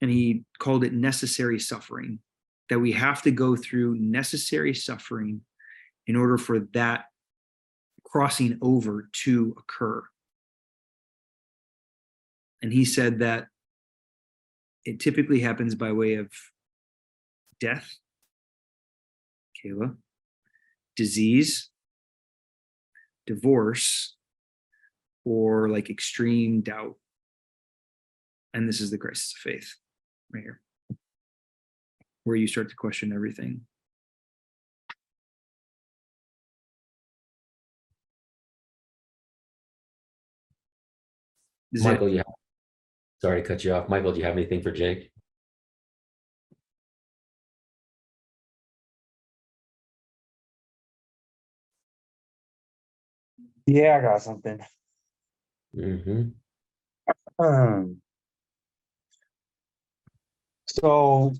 he called it necessary suffering, that we have to go through necessary suffering in order for that crossing over to occur. And he said that it typically happens by way of death, Kayla, disease, divorce, or like extreme doubt. And this is the crisis of faith right here, where you start to question everything. Is it- Michael, sorry to cut you off. Michael, do you have anything for Jake? Yeah, I got something. Mm-hmm. Um, so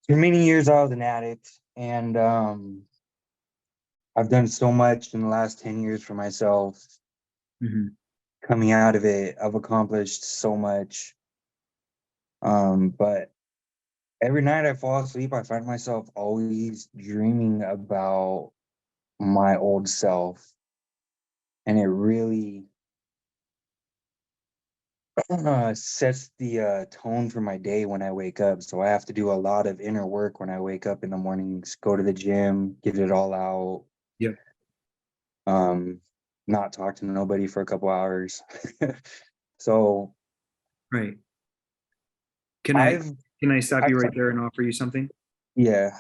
for many years I was an addict, and I've done so much in the last 10 years for myself. Mhm. Coming out of it, I've accomplished so much. But every night I fall asleep, I find myself always dreaming about my old self. And it really sets the tone for my day when I wake up. So I have to do a lot of inner work when I wake up in the mornings, go to the gym, get it all out. Yep. Not talk to nobody for a couple hours. So Right. Can I I've stop you right there and offer you something? yeah.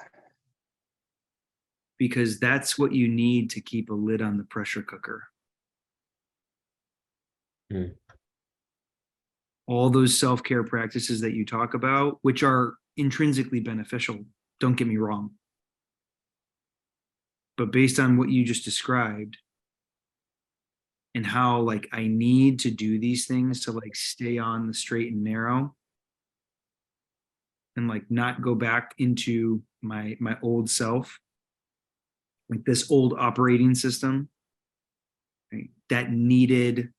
Because that's what you need to keep a lid on the pressure cooker. Hmm. All those self-care practices that you talk about, which are intrinsically beneficial, don't get me wrong. But based on what you just described and how, like, I need to do these things to, like, stay on the straight and narrow and, like, not go back into my old self, like this old operating system, right, that needed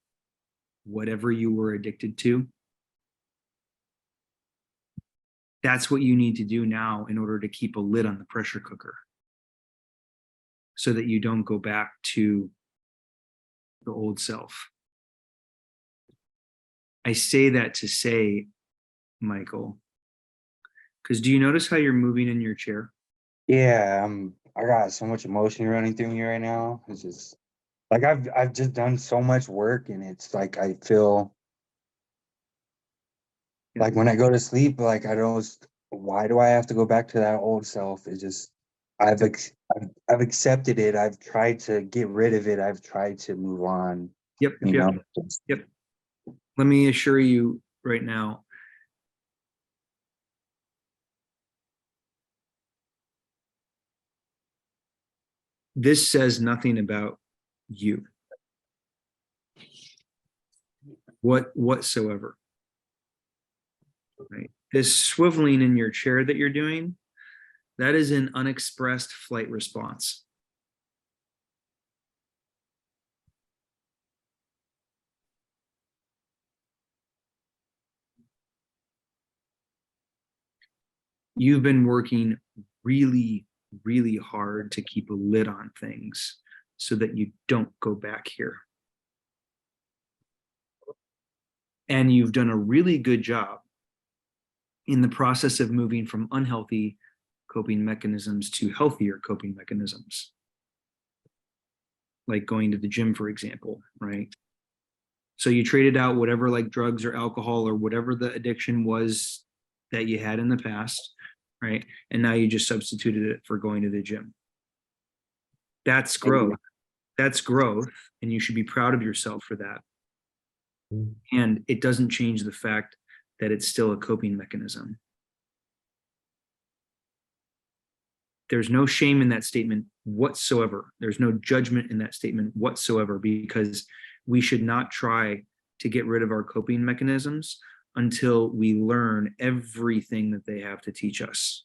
whatever you were addicted to. That's what you need to do now in order to keep a lid on the pressure cooker so that you don't go back to the old self. I say that to say, Michael, because do you notice how you're moving in your chair? Yeah, I got so much emotion running through me right now. It's just like I've just done so much work, and it's like I feel Yeah. like when I go to sleep, like I don't. Why do I have to go back to that old self? It's just I've accepted it. I've tried to get rid of it. I've tried to move on. Yep, You yep, know. yep. Let me assure you right now, this says nothing about you whatsoever. Right? This swiveling in your chair that you're doing, that is an unexpressed flight response. You've been working really, really hard to keep a lid on things so that you don't go back here. And you've done a really good job in the process of moving from unhealthy coping mechanisms to healthier coping mechanisms. Like going to the gym, for example, right? So you traded out whatever, like drugs or alcohol or whatever the addiction was that you had in the past, right? And now you just substituted it for going to the gym. That's growth. That's growth, and you should be proud of yourself for that. Mm. And it doesn't change the fact that it's still a coping mechanism. There's no shame in that statement whatsoever. There's no judgment in that statement whatsoever, because we should not try to get rid of our coping mechanisms until we learn everything that they have to teach us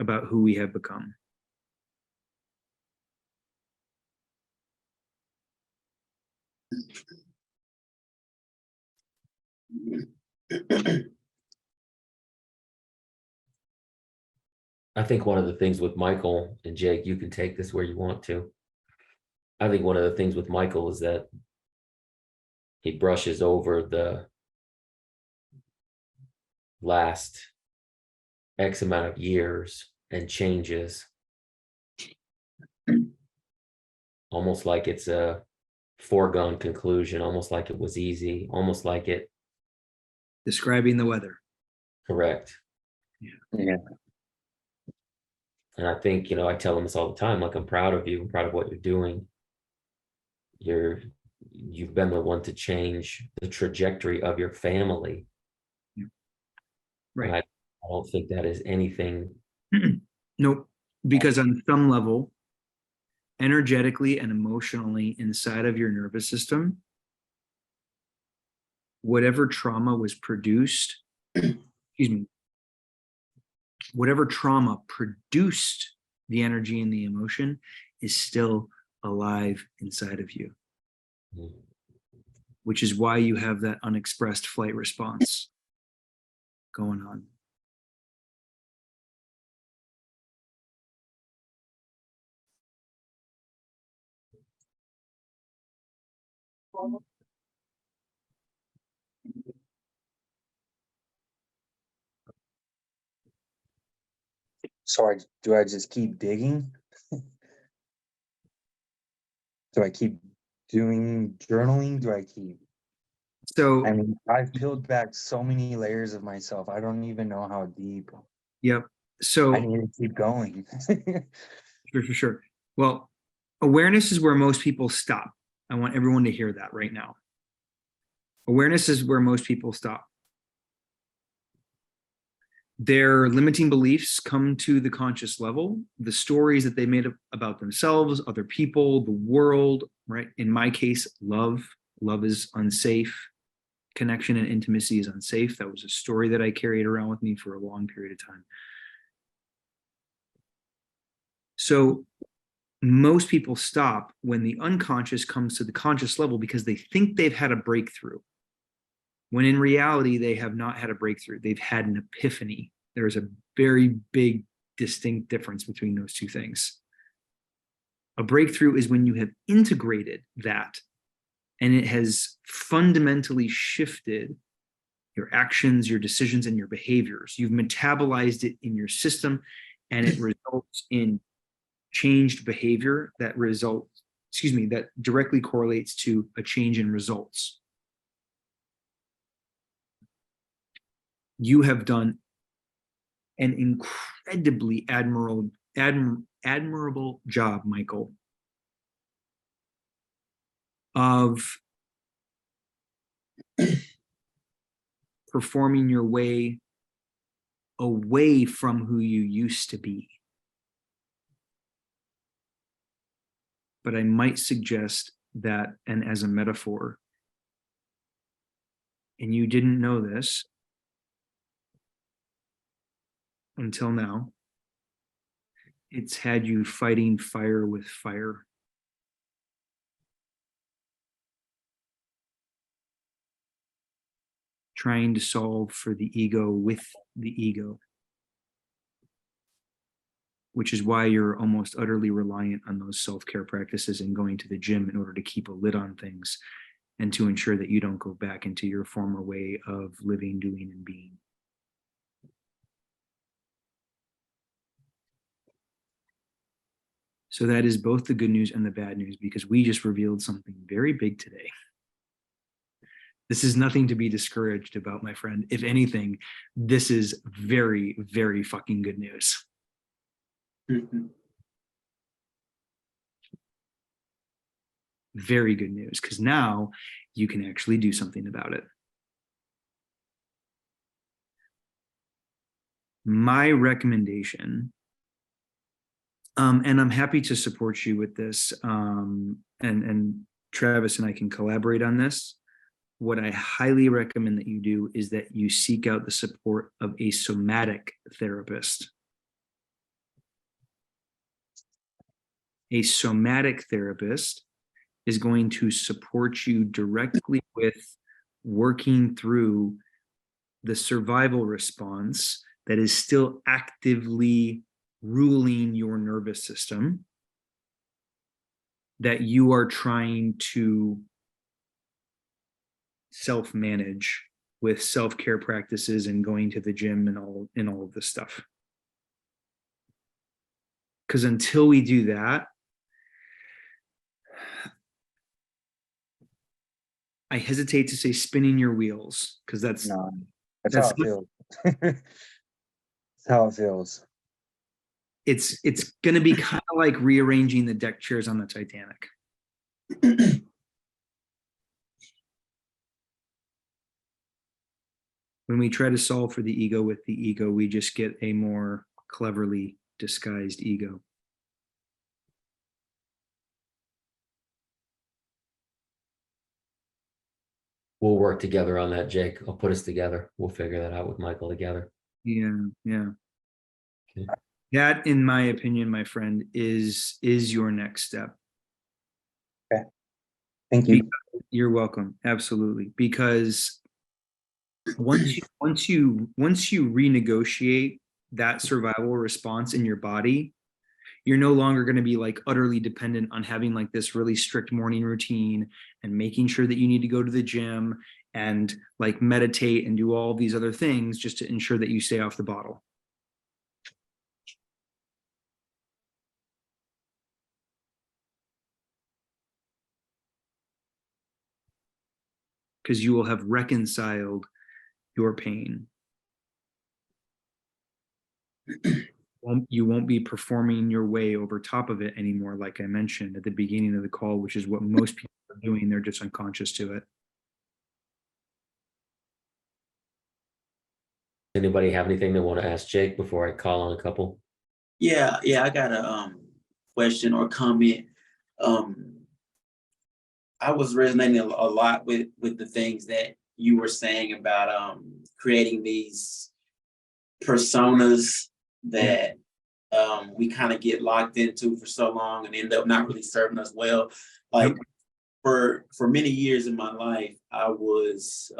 about who we have become. I think one of the things with Michael, and Jake, you can take this where you want to. I think one of the things with Michael is that he brushes over the last X amount of years and changes almost like it's a foregone conclusion, almost like it was easy, almost like it. Describing the weather. Correct. Yeah. And I think, I tell him this all the time, like, I'm proud of you. I'm proud of what you're doing. You've been the one to change the trajectory of your family. Right. And I don't think that is anything. Nope. Because on some level, energetically and emotionally inside of your nervous system, whatever trauma was produced, excuse me, whatever trauma produced the energy and the emotion is still alive inside of you, which is why you have that unexpressed flight response going on. So do I just keep digging? Do I keep doing journaling? Do I keep? So, I mean, I've peeled back so many layers of myself. I don't even know how deep. yep. I So, need to keep going. for sure. Well, awareness is where most people stop. I want everyone to hear that right now. Awareness is where most people stop. Their limiting beliefs come to the conscious level, the stories that they made up about themselves, other people, the world, right? In my case, love. Love is unsafe. Connection and intimacy is unsafe. That was a story that I carried around with me for a long period of time. So most people stop when the unconscious comes to the conscious level because they think they've had a breakthrough, when in reality, they have not had a breakthrough. They've had an epiphany. There is a very big, distinct difference between those two things. A breakthrough is when you have integrated that and it has fundamentally shifted your actions, your decisions, and your behaviors. You've metabolized it in your system, and it results in changed behavior that directly correlates to a change in results. You have done an incredibly admirable job, Michael, of performing your way away from who you used to be. But I might suggest that, and as a metaphor, and you didn't know this until now, it's had you fighting fire with fire. Trying to solve for the ego with the ego, which is why you're almost utterly reliant on those self-care practices and going to the gym in order to keep a lid on things and to ensure that you don't go back into your former way of living, doing, and being. So that is both the good news and the bad news, because we just revealed something very big today. This is nothing to be discouraged about, my friend. If anything, this is very, very fucking good news. Very good news, because now you can actually do something about it. My recommendation, and I'm happy to support you with this, and Travis and I can collaborate on this. What I highly recommend that you do is that you seek out the support of a somatic therapist. A somatic therapist is going to support you directly with working through the survival response that is still actively ruling your nervous system, that you are trying to self-manage with self-care practices and going to the gym and all of this stuff. Because until we do that, I hesitate to say spinning your wheels, because that's No, that's how it feels. That's how it feels. it's going to be kind of like rearranging the deck chairs on the Titanic. When we try to solve for the ego with the ego, we just get a more cleverly disguised ego. We'll work together on that, Jake. I'll put us together. We'll figure that out with Michael together. Yeah, yeah. Okay. That, in my opinion, my friend, is your next step. Thank you. You're welcome. Absolutely. Because once you renegotiate that survival response in your body, you're no longer going to be like utterly dependent on having like this really strict morning routine and making sure that you need to go to the gym and like meditate and do all these other things just to ensure that you stay off the bottle. Because you will have reconciled your pain. You won't be performing your way over top of it anymore, like I mentioned at the beginning of the call, which is what most people are doing. They're just unconscious to it. Anybody have anything they want to ask Jake before I call on a couple? Yeah, I got a question or comment. I was resonating a lot with the things that you were saying about creating these personas that we kind of get locked into for so long and end up not really serving us well. Like for many years in my life, I was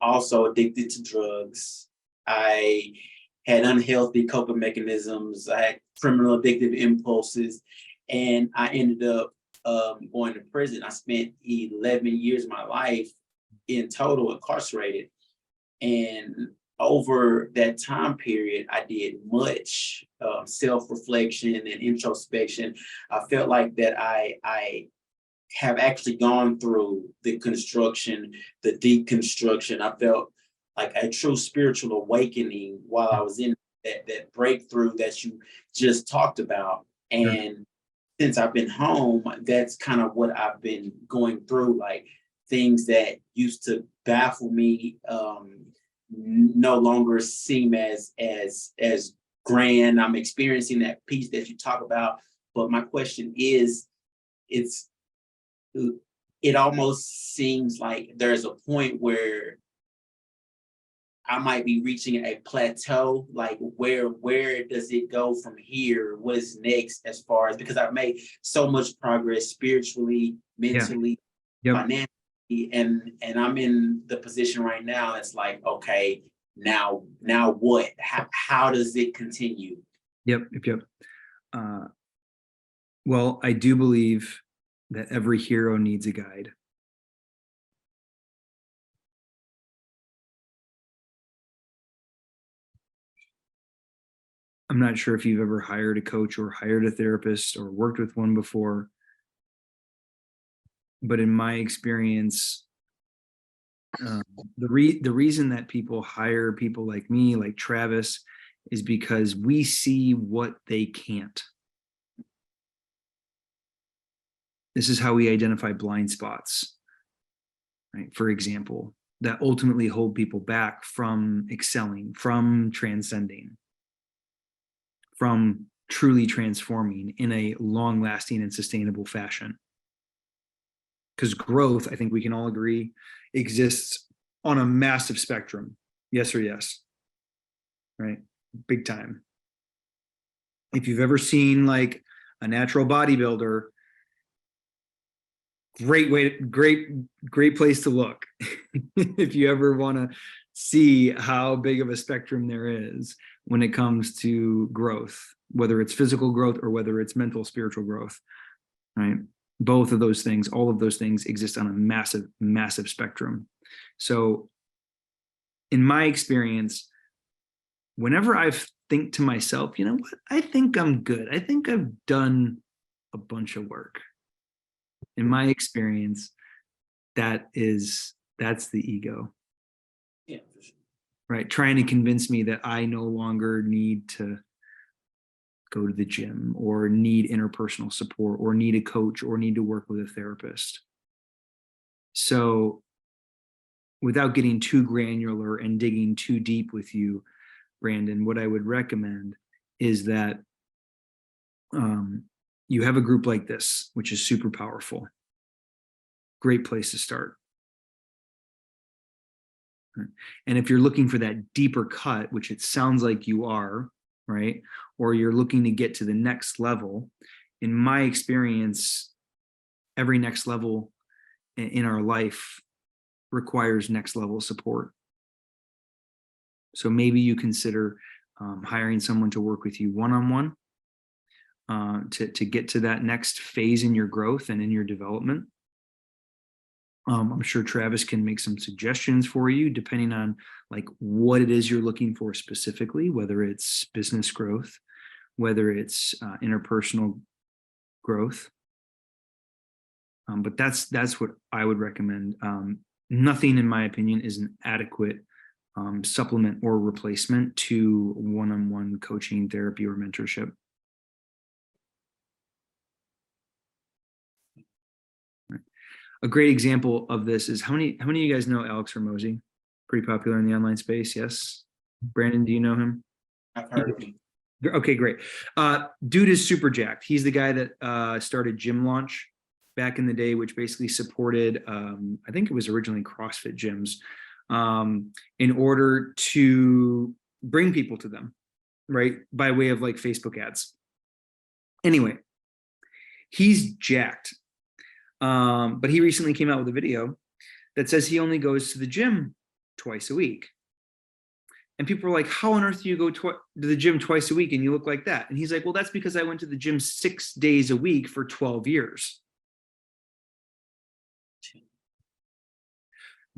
also addicted to drugs. I had unhealthy coping mechanisms. I had criminal addictive impulses, and I ended up going to prison. I spent 11 years of my life in total incarcerated. And over that time period, I did much self-reflection and introspection. I felt like that I have actually gone through the construction, the deconstruction. I felt like a true spiritual awakening while I was in that breakthrough that you just talked about. And since I've been home, that's kind of what I've been going through, like things that used to baffle me no longer seem as grand. I'm experiencing that peace that you talk about. But my question is, it almost seems like there's a point where I might be reaching a plateau. Like where does it go from here? What is next as far as, because I've made so much progress spiritually, mentally, financially, and I'm in the position right now. It's like, okay, now what? How does it continue? Yep. Well, I do believe that every hero needs a guide. I'm not sure if you've ever hired a coach or hired a therapist or worked with one before, but in my experience, The reason that people hire people like me, like Travis, is because we see what they can't. This is how we identify blind spots, right? For example, that ultimately hold people back from excelling, from transcending, from truly transforming in a long-lasting and sustainable fashion. Because growth, I think we can all agree, exists on a massive spectrum. Yes or yes, right? Big time. If you've ever seen like a natural bodybuilder, great place to look. If you ever want to see how big of a spectrum there is when it comes to growth, whether it's physical growth or whether it's mental, spiritual growth, right? Both of those things, all of those things exist on a massive spectrum. So in my experience, whenever I think to myself, you know what, I think I'm good. I think I've done a bunch of work. In my experience, that's the ego. Yeah, for sure. Right? Trying to convince me that I no longer need to go to the gym or need interpersonal support or need a coach or need to work with a therapist. So without getting too granular and digging too deep with you, Brandon, what I would recommend is that you have a group like this, which is super powerful. Great place to start. And if you're looking for that deeper cut, which it sounds like you are, right? Or you're looking to get to the next level, in my experience, every next level in our life requires next level support. So maybe you consider hiring someone to work with you one-on-one to get to that next phase in your growth and in your development. I'm sure Travis can make some suggestions for you depending on like what it is you're looking for specifically, whether it's business growth, whether it's interpersonal growth. But that's what I would recommend. Nothing, in my opinion, is an adequate supplement or replacement to one-on-one coaching, therapy, or mentorship. A great example of this is how many of you guys know Alex Hormozy? Pretty popular in the online space, yes. Brandon, do you know him? I've heard of him. Okay, great. Dude is super jacked. He's the guy that started Gym Launch back in the day, which basically supported, I think it was originally CrossFit gyms, in order to bring people to them, right? By way of like Facebook ads. Anyway, he's jacked. But he recently came out with a video that says he only goes to the gym twice a week. And people are like, how on earth do you go to the gym twice a week and you look like that? And he's like, well, that's because I went to the gym 6 days a week for 12 years.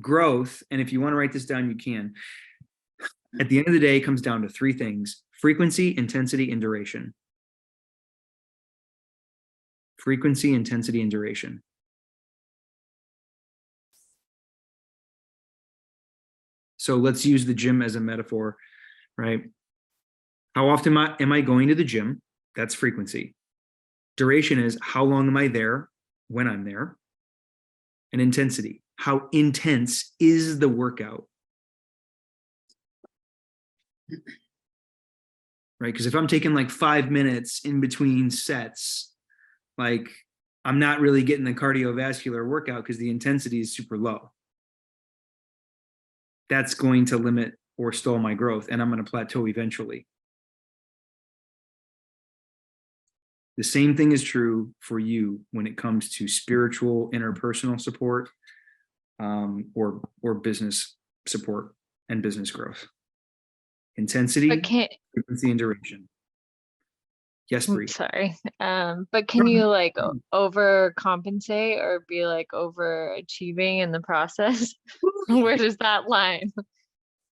Growth, and if you want to write this down, you can. At the end of the day, it comes down to three things: frequency, intensity, and duration. Frequency, intensity, and duration. So let's use the gym as a metaphor, right? How often am I going to the gym? That's frequency. Duration is how long am I there when I'm there? And intensity, how intense is the workout? Right? Because if I'm taking like 5 minutes in between sets, like I'm not really getting the cardiovascular workout because the intensity is super low. That's going to limit or stall my growth, and I'm going to plateau eventually. The same thing is true for you when it comes to spiritual interpersonal support, or business support and business growth. Intensity, frequency, and duration. Yes, Bree. Sorry. But can you like overcompensate or be like overachieving in the process? Where does that line?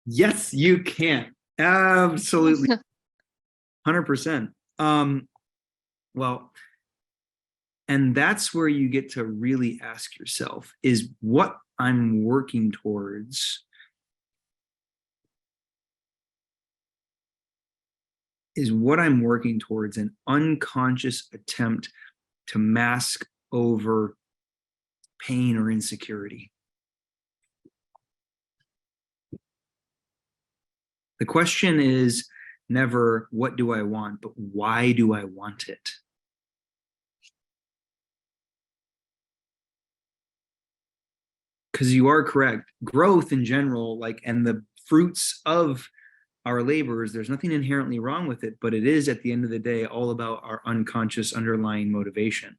Yes, you can. Absolutely. 100%. Well, and that's where you get to really ask yourself is what I'm working towards is what I'm working towards an unconscious attempt to mask over pain or insecurity. The question is never, what do I want, but why do I want it? Because you are correct. Growth in general, like, and the fruits of our labors, there's nothing inherently wrong with it, but it is at the end of the day all about our unconscious underlying motivation.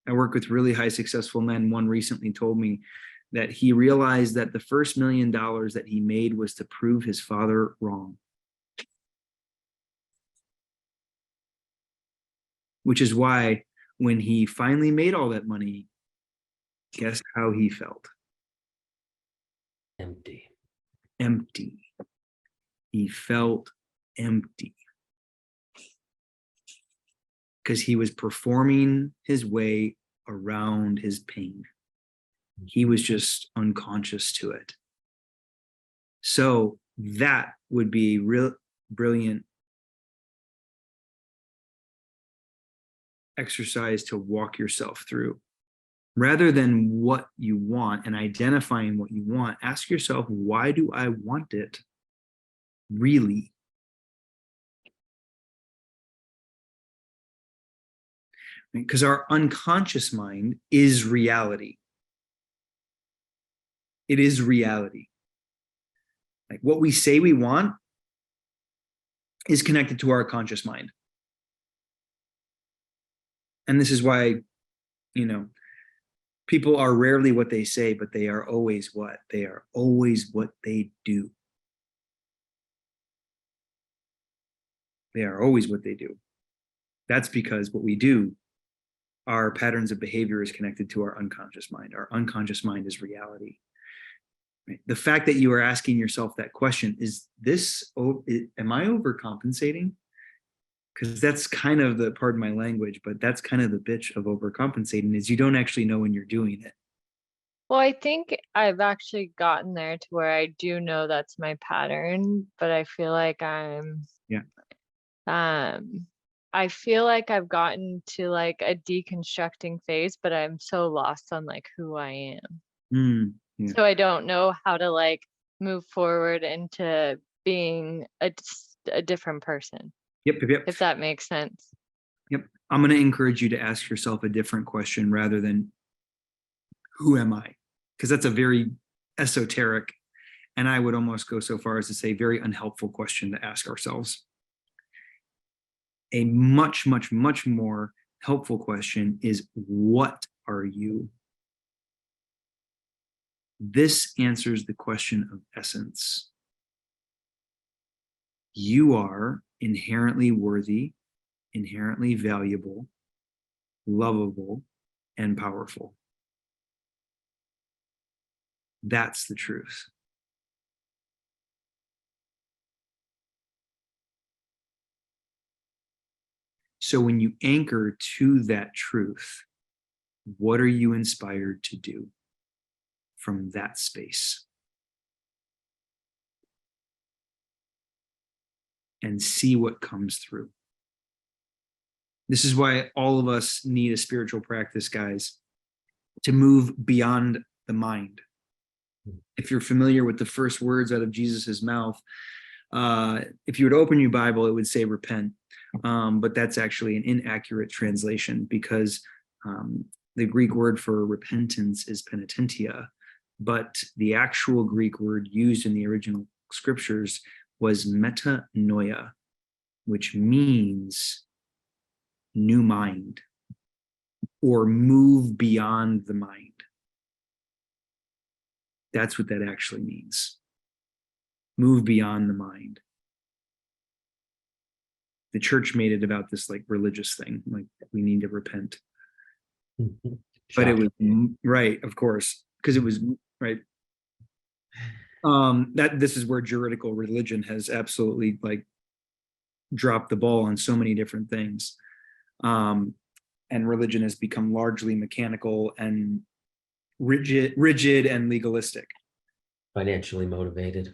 I work with really high successful men. One recently told me that he realized that the first $1 million that he made was to prove his father wrong. Which is why when he finally made all that money, guess how he felt? Empty. Empty. He felt empty. Because he was performing his way around his pain. He was just unconscious to it. So that would be a real brilliant exercise to walk yourself through. Rather than what you want and identifying what you want, ask yourself, why do I want it really? Because our unconscious mind is reality. It is reality. Like what we say we want is connected to our conscious mind. And this is why, people are rarely what they say, but they are always what? They are always what they do. They are always what they do. That's because what we do, our patterns of behavior is connected to our unconscious mind. Our unconscious mind is reality. Right? The fact that you are asking yourself that question, am I overcompensating? Because that's kind of the, pardon my language, but that's kind of the bitch of overcompensating, is you don't actually know when you're doing it. Well, I think I've actually gotten there to where I do know that's my pattern, but I feel like I feel like I've gotten to like a deconstructing phase, but I'm so lost on like who I am. Yeah. So I don't know how to like move forward into being a different person. Yep. If that makes sense. Yep. I'm going to encourage you to ask yourself a different question rather than who am I? Because that's a very esoteric, and I would almost go so far as to say very unhelpful question to ask ourselves. A much, much, much more helpful question is, what are you? This answers the question of essence. You are inherently worthy, inherently valuable, lovable, and powerful. That's the truth. So when you anchor to that truth, what are you inspired to do from that space? And see what comes through. This is why all of us need a spiritual practice, guys, to move beyond the mind. If you're familiar with the first words out of Jesus's mouth, if you were to open your Bible, it would say repent. But that's actually an inaccurate translation, because the Greek word for repentance is penitentia, but the actual Greek word used in the original scriptures was metanoia, which means new mind, or move beyond the mind. That's what that actually means. Move beyond the mind. The church made it about this like religious thing, like we need to repent. But it was right, of course, because it was right. That this is where juridical religion has absolutely like dropped the ball on so many different things. And religion has become largely mechanical and rigid and legalistic. Financially motivated.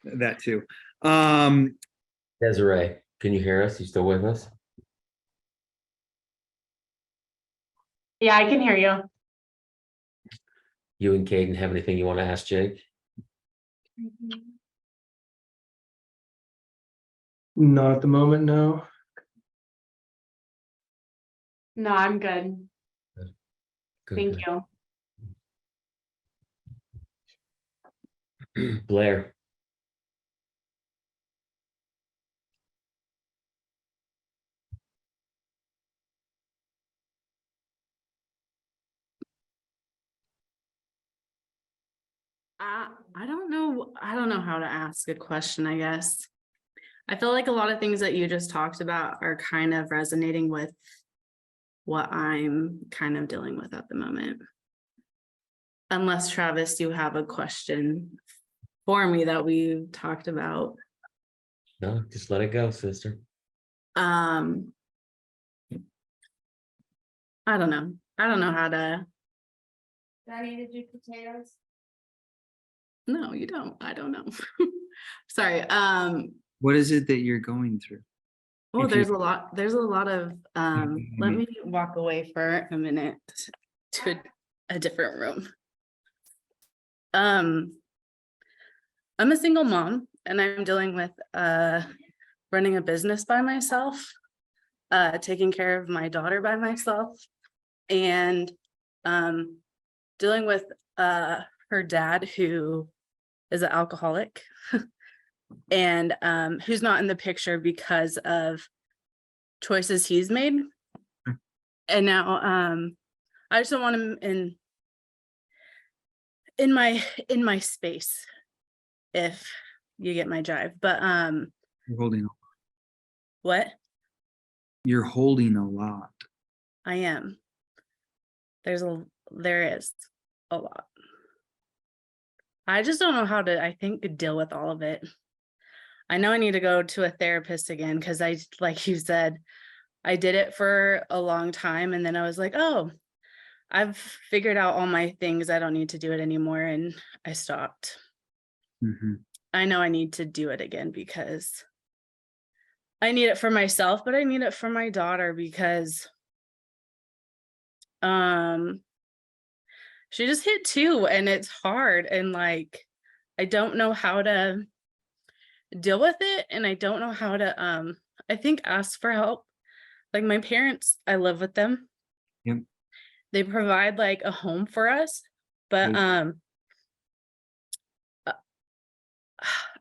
That too. Desiree, can you hear us? You still with us? Yeah, I can hear you. You and Caden have anything you want to ask Jake? Not at the moment, no. No, I'm good. Good, Thank good. you. Blair, I don't know. I don't know how to ask a question, I guess. I feel like a lot of things that you just talked about are kind of resonating with what I'm kind of dealing with at the moment. Unless Travis, you have a question for me that we talked about. no, just let it go, sister. I don't know. I don't know how to. Do I need to do potatoes? No, you don't. I don't know. Sorry. What is it that you're going through? Well, If you- there's a lot of let me walk away for a minute to a different room. I'm a single mom and I'm dealing with running a business by myself, taking care of my daughter by myself, and dealing with her dad, who is an alcoholic and who's not in the picture because of choices he's made. And now I just don't want him in my space, if you get my drive. But You're holding. what? You're holding a lot. I am. There is a lot. I just don't know how to, I think, deal with all of it. I know I need to go to a therapist again because like you said, I did it for a long time and then I was like, oh, I've figured out all my things. I don't need to do it anymore. And I stopped. Mm-hmm. I know I need to do it again because I need it for myself, but I need it for my daughter because she just hit 2 and it's hard. And like, I don't know how to deal with it. And I don't know how to, I think, ask for help. Like my parents, I live with them. Yep. They provide like a home for us, but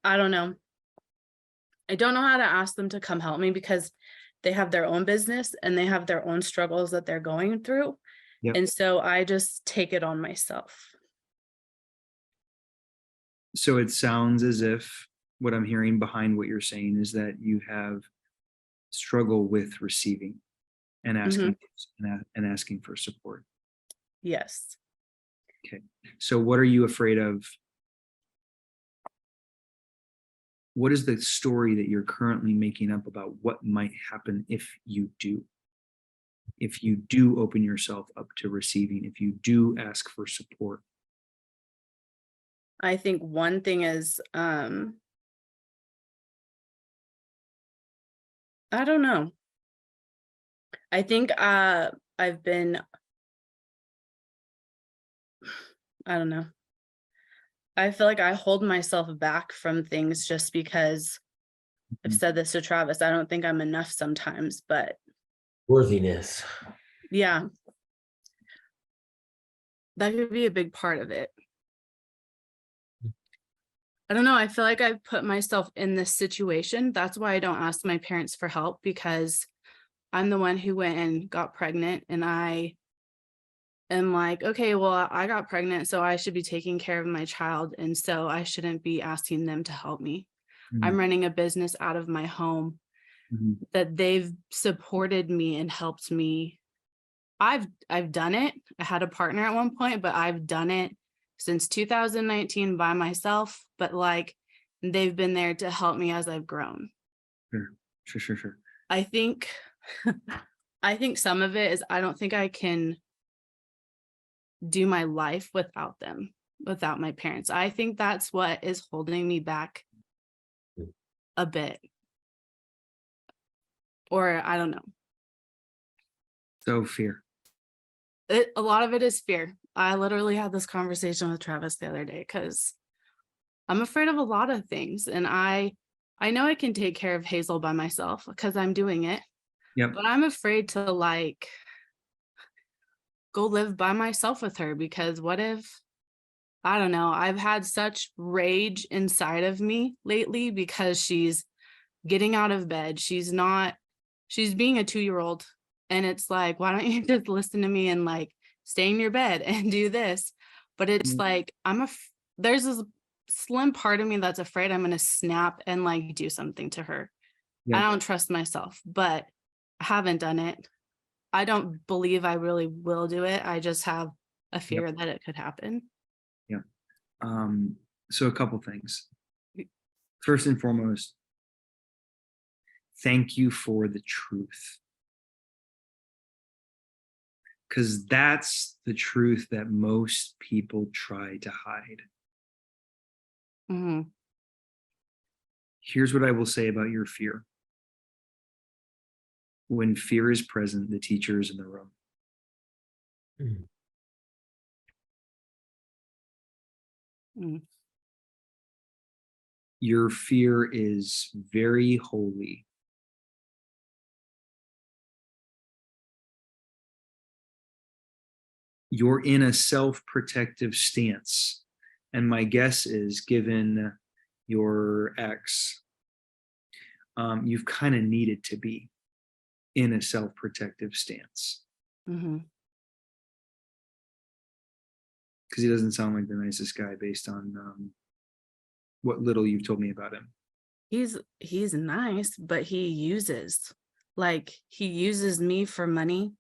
I don't know. I don't know how to ask them to come help me because they have their own business and they have their own struggles that they're going through. Yep. And so I just take it on myself. So it sounds as if what I'm hearing behind what you're saying is that you have struggle with receiving and asking and asking for support. Yes. Okay. So what are you afraid of? What is the story that you're currently making up about what might happen if you do? If you do open yourself up to receiving, if you do ask for support? I think one thing is, I don't know. I think I've been, I don't know. I feel like I hold myself back from things just because I've said this to Travis. I don't think I'm enough sometimes, but Worthiness. yeah, that could be a big part of it. I don't know. I feel like I've put myself in this situation. That's why I don't ask my parents for help, because I'm the one who went and got pregnant and I am like, okay, well, I got pregnant, so I should be taking care of my child. And so I shouldn't be asking them to help me. I'm running a business out of my home that they've supported me and helped me. I've done it. I had a partner at one point, but I've done it since 2019 by myself, but like they've been there to help me as I've grown. Sure. I think some of it is I don't think I can do my life without them, without my parents. I think that's what is holding me back a bit. Or I don't know. So fear. A lot of it is fear. I literally had this conversation with Travis the other day because I'm afraid of a lot of things. And I know I can take care of Hazel by myself because I'm doing it. Yep. But I'm afraid to like go live by myself with her, because what if, I don't know, I've had such rage inside of me lately because she's getting out of bed. She's being a 2-year-old. And it's like, why don't you just listen to me and like stay in your bed and do this? But it's like, there's this slim part of me that's afraid I'm going to snap and like do something to her. Yeah. I don't trust myself, but I haven't done it. I don't believe I really will do it. I just have a fear that it could happen. Yeah. So a couple things. First and foremost, thank you for the truth. Because that's the truth that most people try to hide. Mm-hmm. Here's what I will say about your fear. When fear is present, the teacher is in the room. Mm. Your fear is very holy. You're in a self-protective stance. And my guess is, given your ex, you've kind of needed to be in a self-protective stance. Mm-hmm. Because he doesn't sound like the nicest guy based on what little you've told me about him. He's nice, but he uses me for money.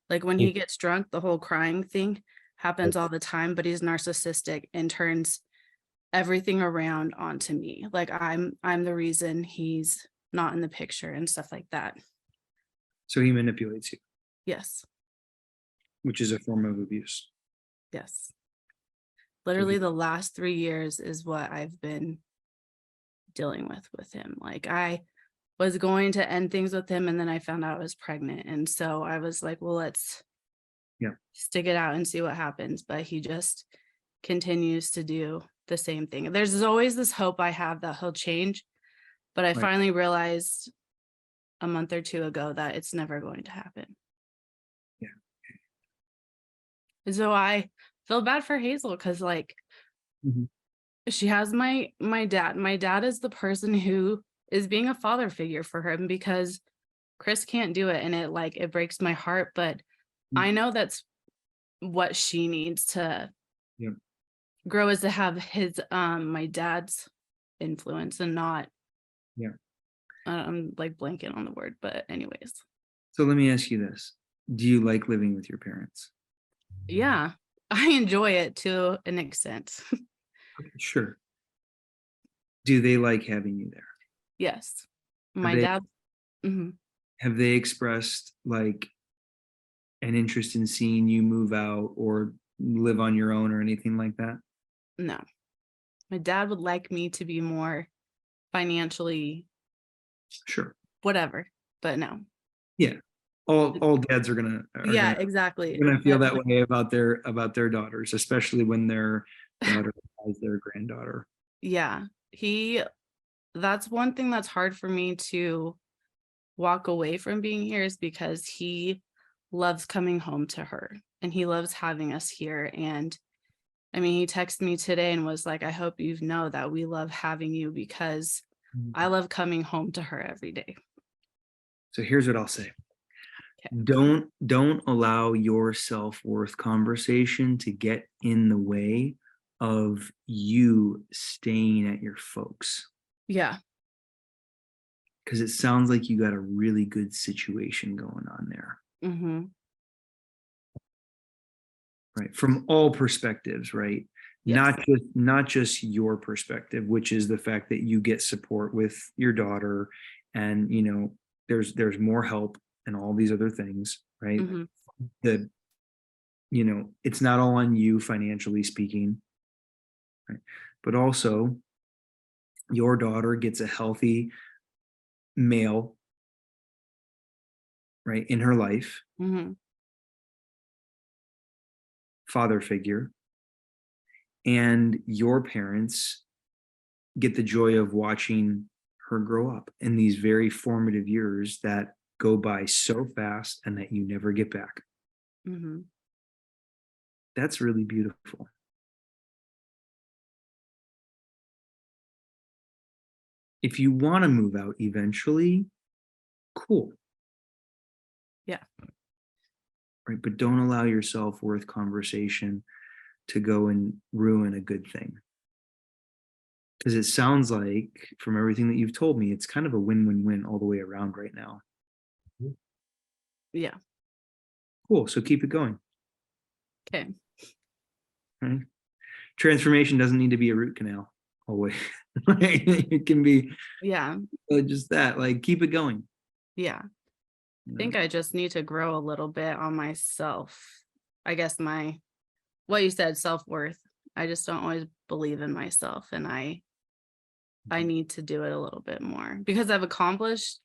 Like when he gets drunk, the whole crying thing happens all the time, but he's narcissistic and turns everything around onto me. Like I'm the reason he's not in the picture and stuff like that. So he manipulates you, Yes. which is a form of abuse. Yes. Literally the last 3 years is what I've been dealing with him. Like I was going to end things with him, and then I found out I was pregnant. And so I was like, well, let's stick it out and see what happens. But he just continues to do the same thing. There's always this hope I have that he'll change. But I finally realized a month or two ago that it's never going to happen. Yeah. And so I feel bad for Hazel because like she has my dad. My dad is the person who is being a father figure for him because Chris can't do it. And it breaks my heart. But I know that's what she needs to grow, is to have his my dad's influence and not I'm like blanking on the word, but anyways. So let me ask you this. Do you like living with your parents? Yeah, I enjoy it to an extent. Okay, sure. Do they like having you there? Yes. My dad. Have they expressed like an interest in seeing you move out or live on your own or anything like that? No. My dad would like me to be more financially whatever, but no. Yeah. All dads are gonna exactly. Feel that way about their daughters, especially when their daughter has their granddaughter. Yeah. That's one thing that's hard for me to walk away from being here, is because he loves coming home to her and he loves having us here. And I mean, he texted me today and was like, I hope you know that we love having you, because I love coming home to her every day. So here's what I'll say. Okay. Don't allow your self-worth conversation to get in the way of you staying at your folks. Yeah. Because it sounds like you got a really good situation going on there. Right. From all perspectives, right? Yes. Not just your perspective, which is the fact that you get support with your daughter, and there's more help and all these other things, right? The it's not all on you financially speaking, right? But also your daughter gets a healthy male, right, in her life, Mhm. father figure, and your parents get the joy of watching her grow up in these very formative years that go by so fast and that you never get back. Mhm. That's really beautiful. If you want to move out eventually, cool. Yeah. Right. But don't allow your self-worth conversation to go and ruin a good thing. Because it sounds like, from everything that you've told me, it's kind of a win-win-win all the way around right now. Yeah. Cool. So keep it going. Okay. Right. Transformation doesn't need to be a root canal always. It can be Yeah. just that, like, keep it going. Yeah. you I think know? I just need to grow a little bit on myself. I guess what you said, self-worth. I just don't always believe in myself, and I need to do it a little bit more because I've accomplished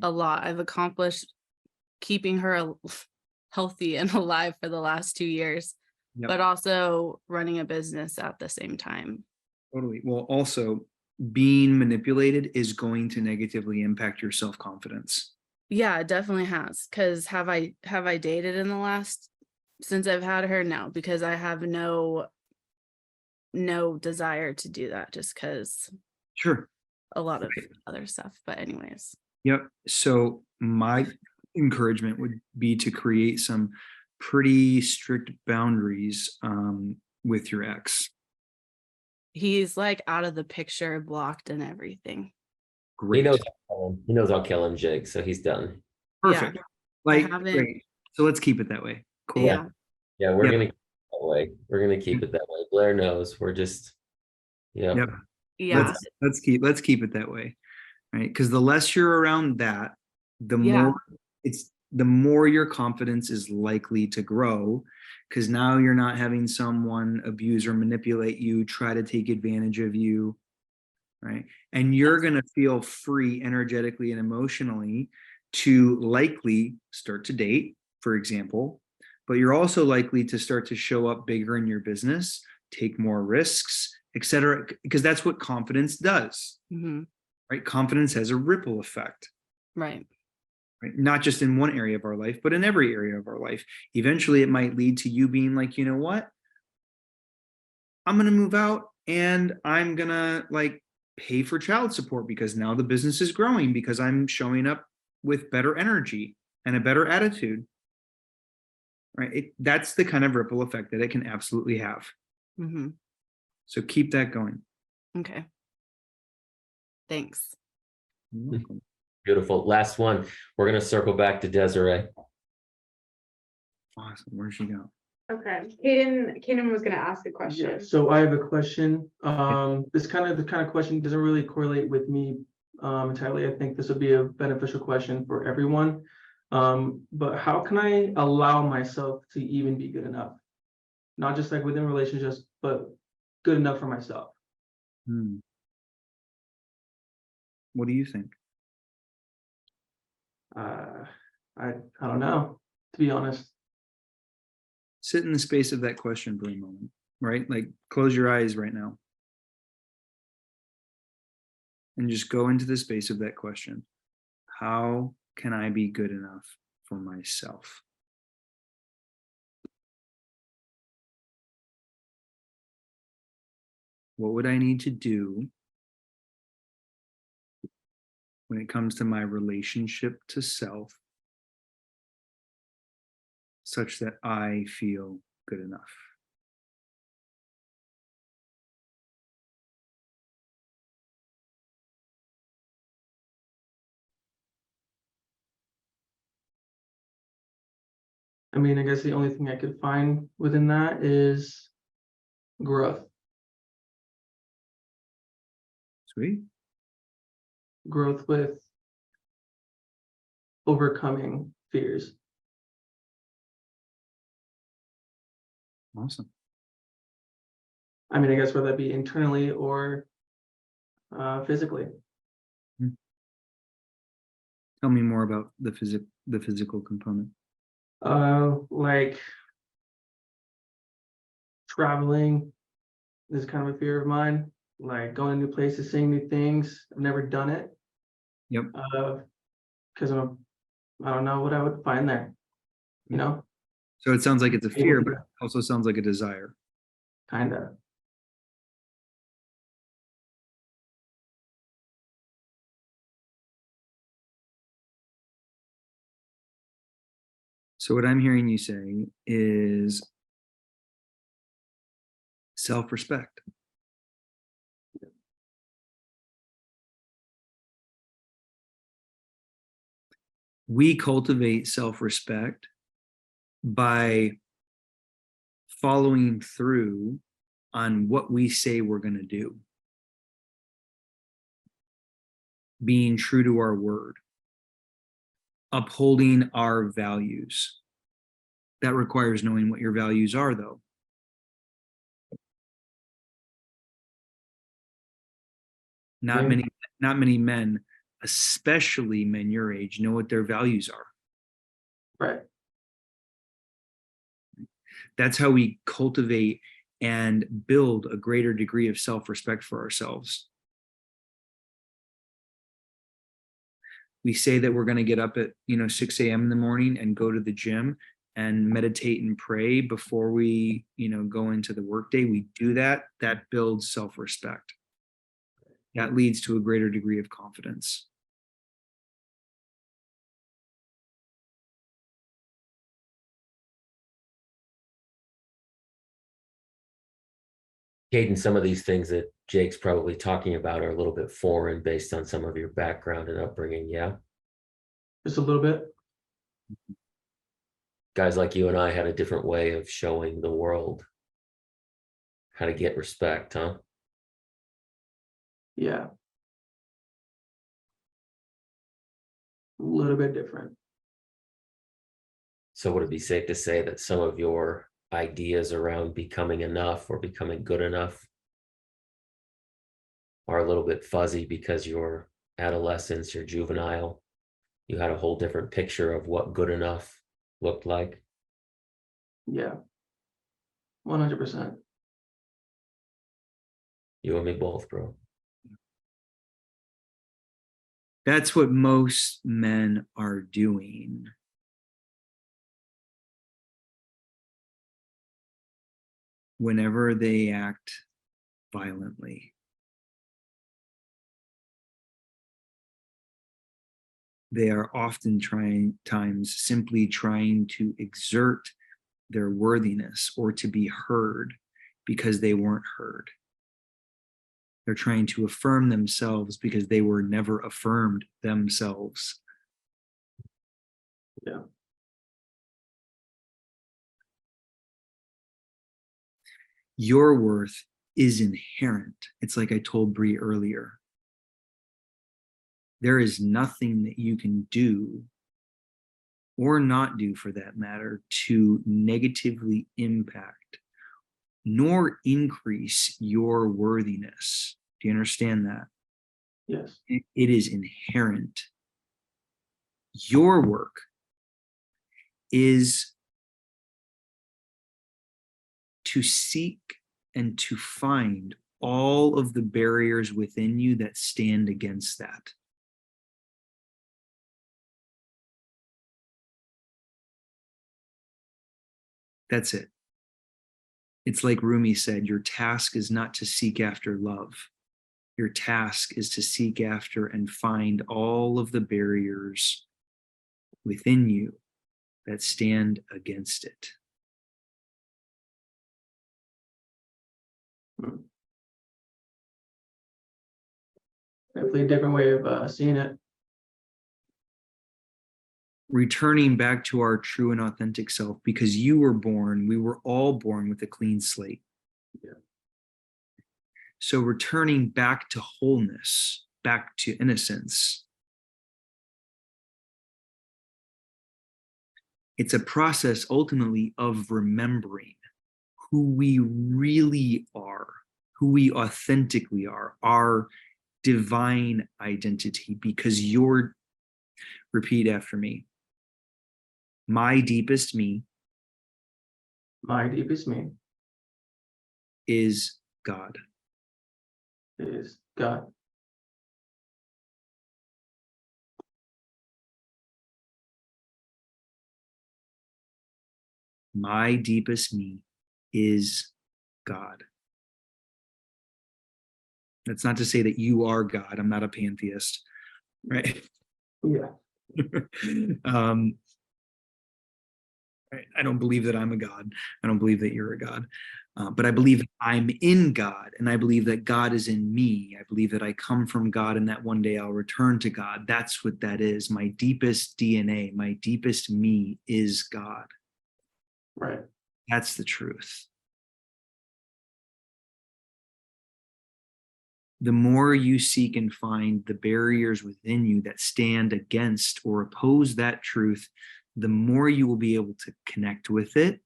a lot. I've accomplished keeping her healthy and alive for the last 2 years, Yep. but also running a business at the same time. Totally. Well, also, being manipulated is going to negatively impact your self-confidence. Yeah, it definitely has. Because have I dated in the last since I've had her? No, because I have no desire to do that just because Sure. a lot of other stuff. But anyways, Yep. So my encouragement would be to create some pretty strict boundaries with your ex. he's like out of the picture, blocked and everything. Great. He knows I'll kill him, Jake, so he's done. Perfect. Yeah, Like, haven't- great. So let's keep it that way. Cool. Yeah. Yeah, we're Yep. gonna keep it that way. We're gonna keep it that way. Blair knows. We're just, yeah. Yep. Yeah. Let's keep it that way. Right. Because the less you're around that, the Yeah. more your confidence is likely to grow. Because now you're not having someone abuse or manipulate you, try to take advantage of you. Right. And you're going to feel free energetically and emotionally to likely start to date, for example, but you're also likely to start to show up bigger in your business, take more risks, etc. Because that's what confidence does. Hmm. Right? Confidence has a ripple effect. Right. Right? Not just in one area of our life, but in every area of our life. Eventually, it might lead to you being like, you know what? I'm going to move out and I'm going to like pay for child support because now the business is growing because I'm showing up with better energy and a better attitude. Right? That's the kind of ripple effect that it can absolutely have. Hmm. So keep that going. Okay. Thanks. You're welcome. Beautiful. Last one. We're gonna circle back to Desiree. Awesome. Where'd she go? Okay, Kaden was gonna ask a Yeah, question. so I have a question. The kind of question doesn't really correlate with me entirely. I think this would be a beneficial question for everyone. But how can I allow myself to even be good enough? Not just like within relationships, but good enough for myself. What do you think? I don't know, to be honest. Sit in the space of that question for a moment, right? Like close your eyes right now. And just go into the space of that question. How can I be good enough for myself? What would I need to do when it comes to my relationship to self such that I feel good enough? I mean, I guess the only thing I could find within that is growth. Sweet. Growth with overcoming fears. Awesome. I mean, I guess whether that be internally or physically. Tell me more about the physical component. Like traveling is kind of a fear of mine. Like going to new places, seeing new things. I've never done it. Yep. Because I don't know what I would find there. You know, So it sounds like it's a Able fear, to but go. it also sounds like a desire. kind of. So what I'm hearing you say is self-respect. We cultivate self-respect by following through on what we say we're going to do, being true to our word, upholding our values. That requires knowing what your values are, though. Not Yeah. many men, especially men your age, know what their values are. Right. That's how we cultivate and build a greater degree of self-respect for ourselves. We say that we're going to get up at 6 a.m. in the morning and go to the gym and meditate and pray before we go into the workday. We do that. That builds self-respect. That leads to a greater degree of confidence. Caden, some of these things that Jake's probably talking about are a little bit foreign based on some of your background and upbringing. Yeah. Just a little bit. Guys like you and I had a different way of showing the world how to get respect, huh? Yeah. A little bit different. So would it be safe to say that some of your ideas around becoming enough or becoming good enough are a little bit fuzzy because your adolescence, your juvenile, you had a whole different picture of what good enough looked like? Yeah. 100%. You and me both, bro. That's what most men are doing. Whenever they act violently. They are often simply trying to exert their worthiness or to be heard because they weren't heard. They're trying to affirm themselves because they were never affirmed themselves. Yeah. Your worth is inherent. It's like I told Bree earlier. There is nothing that you can do or not do, for that matter, to negatively impact nor increase your worthiness. Do you understand that? Yes. It is inherent. Your work is to seek and to find all of the barriers within you that stand against that. That's it. It's like Rumi said, your task is not to seek after love. Your task is to seek after and find all of the barriers within you that stand against it. Definitely a different way of seeing it. Returning back to our true and authentic self, because we were all born with a clean slate. Yeah. So returning back to wholeness, back to innocence. It's a process ultimately of remembering who we really are, who we authentically are, our divine identity, because repeat after me, my deepest me My deepest me is God. is God. My deepest me is God. That's not to say that you are God. I'm not a pantheist, right? Yeah. um, I don't believe that I'm a God. I don't believe that you're a God. But I believe that I'm in God, and I believe that God is in me. I believe that I come from God and that one day I'll return to God. That's what that is. My deepest DNA, my deepest me is God. Right. That's the truth. The more you seek and find the barriers within you that stand against or oppose that truth, the more you will be able to connect with it,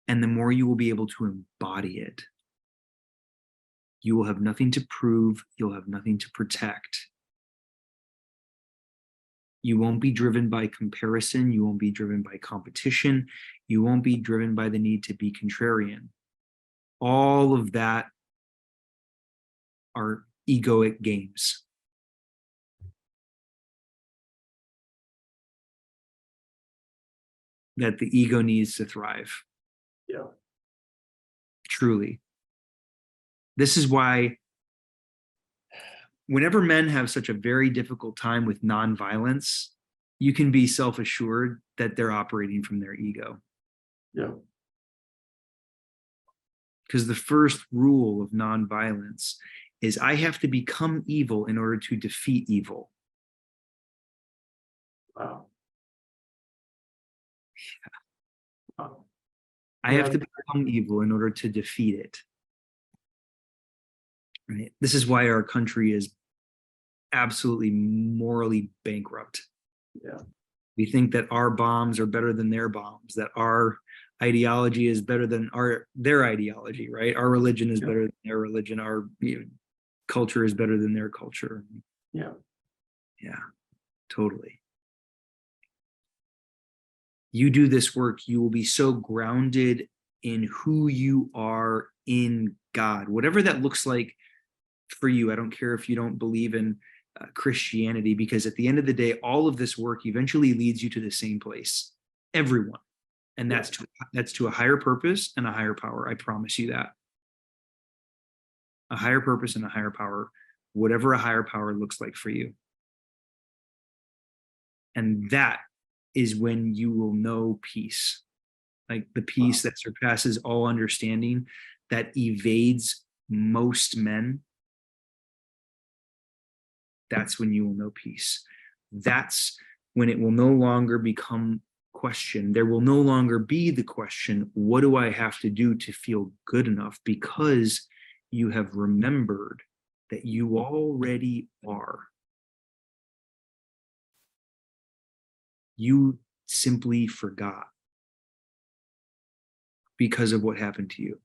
and the more you will be able to embody it. You will have nothing to prove. You'll have nothing to protect. You won't be driven by comparison. You won't be driven by competition. You won't be driven by the need to be contrarian. All of that are egoic games. That the ego needs to thrive. Yeah. Truly. This is why whenever men have such a very difficult time with nonviolence, you can be self-assured that they're operating from their ego. Yeah. Because the first rule of nonviolence is I have to become evil in order to defeat evil. Wow. Wow. I have to become evil in order to defeat it. Right? This is why our country is absolutely morally bankrupt. Yeah. We think that our bombs are better than their bombs, that our ideology is better than their ideology, right? Our religion is better than their religion. Our culture is better than their culture. Yeah. Yeah, totally. You do this work, you will be so grounded in who you are in God, whatever that looks like for you. I don't care if you don't believe in Christianity, because at the end of the day, all of this work eventually leads you to the same place, everyone. And that's to a higher purpose and a higher power. I promise you that. A higher purpose and a higher power, whatever a higher power looks like for you. And that is when you will know peace, like the peace that surpasses all understanding, that evades most men. That's when you will know peace. That's when it will no longer become question. There will no longer be the question, what do I have to do to feel good enough? Because you have remembered that you already are. You simply forgot because of what happened to you.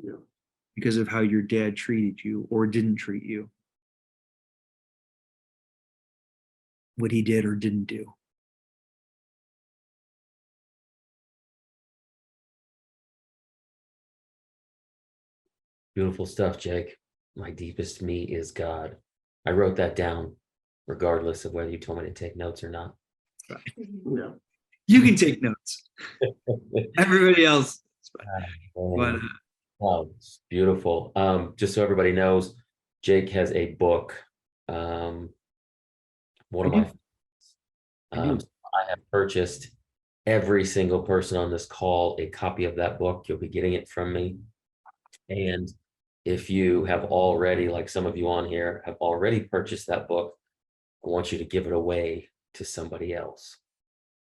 Yeah. Because of how your dad treated you or didn't treat you. What he did or didn't do. Beautiful stuff, Jake. My deepest me is God. I wrote that down, regardless of whether you told me to take notes or not. Yeah. You can take notes. Everybody else. But wow, it's beautiful. Just so everybody knows, Jake has a book. One of my I have purchased every single person on this call a copy of that book. You'll be getting it from me. And if you have already, like some of you on here, have already purchased that book, I want you to give it away to somebody else.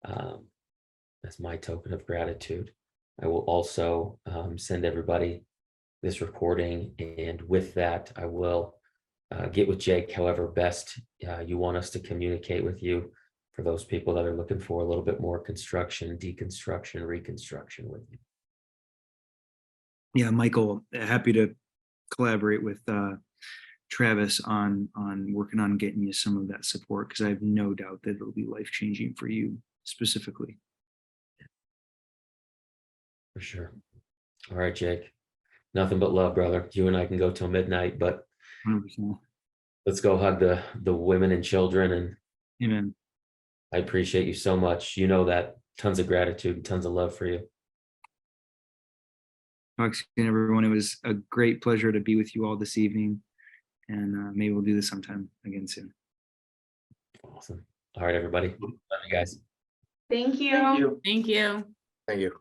That's my token of gratitude. I will also send everybody this recording, and with that, I will get with Jake however best you want us to communicate with you for those people that are looking for a little bit more construction, deconstruction, reconstruction with you. Yeah, Michael, happy to collaborate with Travis on working on getting you some of that support, because I have no doubt that it'll be life-changing for you specifically. For sure. All right, Jake. Nothing but love, brother. You and I can go till midnight, but 100%. let's go hug the women and children. And Amen. I appreciate you so much. You know that. Tons of gratitude and tons of love for you. Thanks, everyone. It was a great pleasure to be with you all this evening, and maybe we'll do this sometime again soon. Awesome. All right, everybody. Love you guys. Thank you. Thank you. Thank you. Thank you.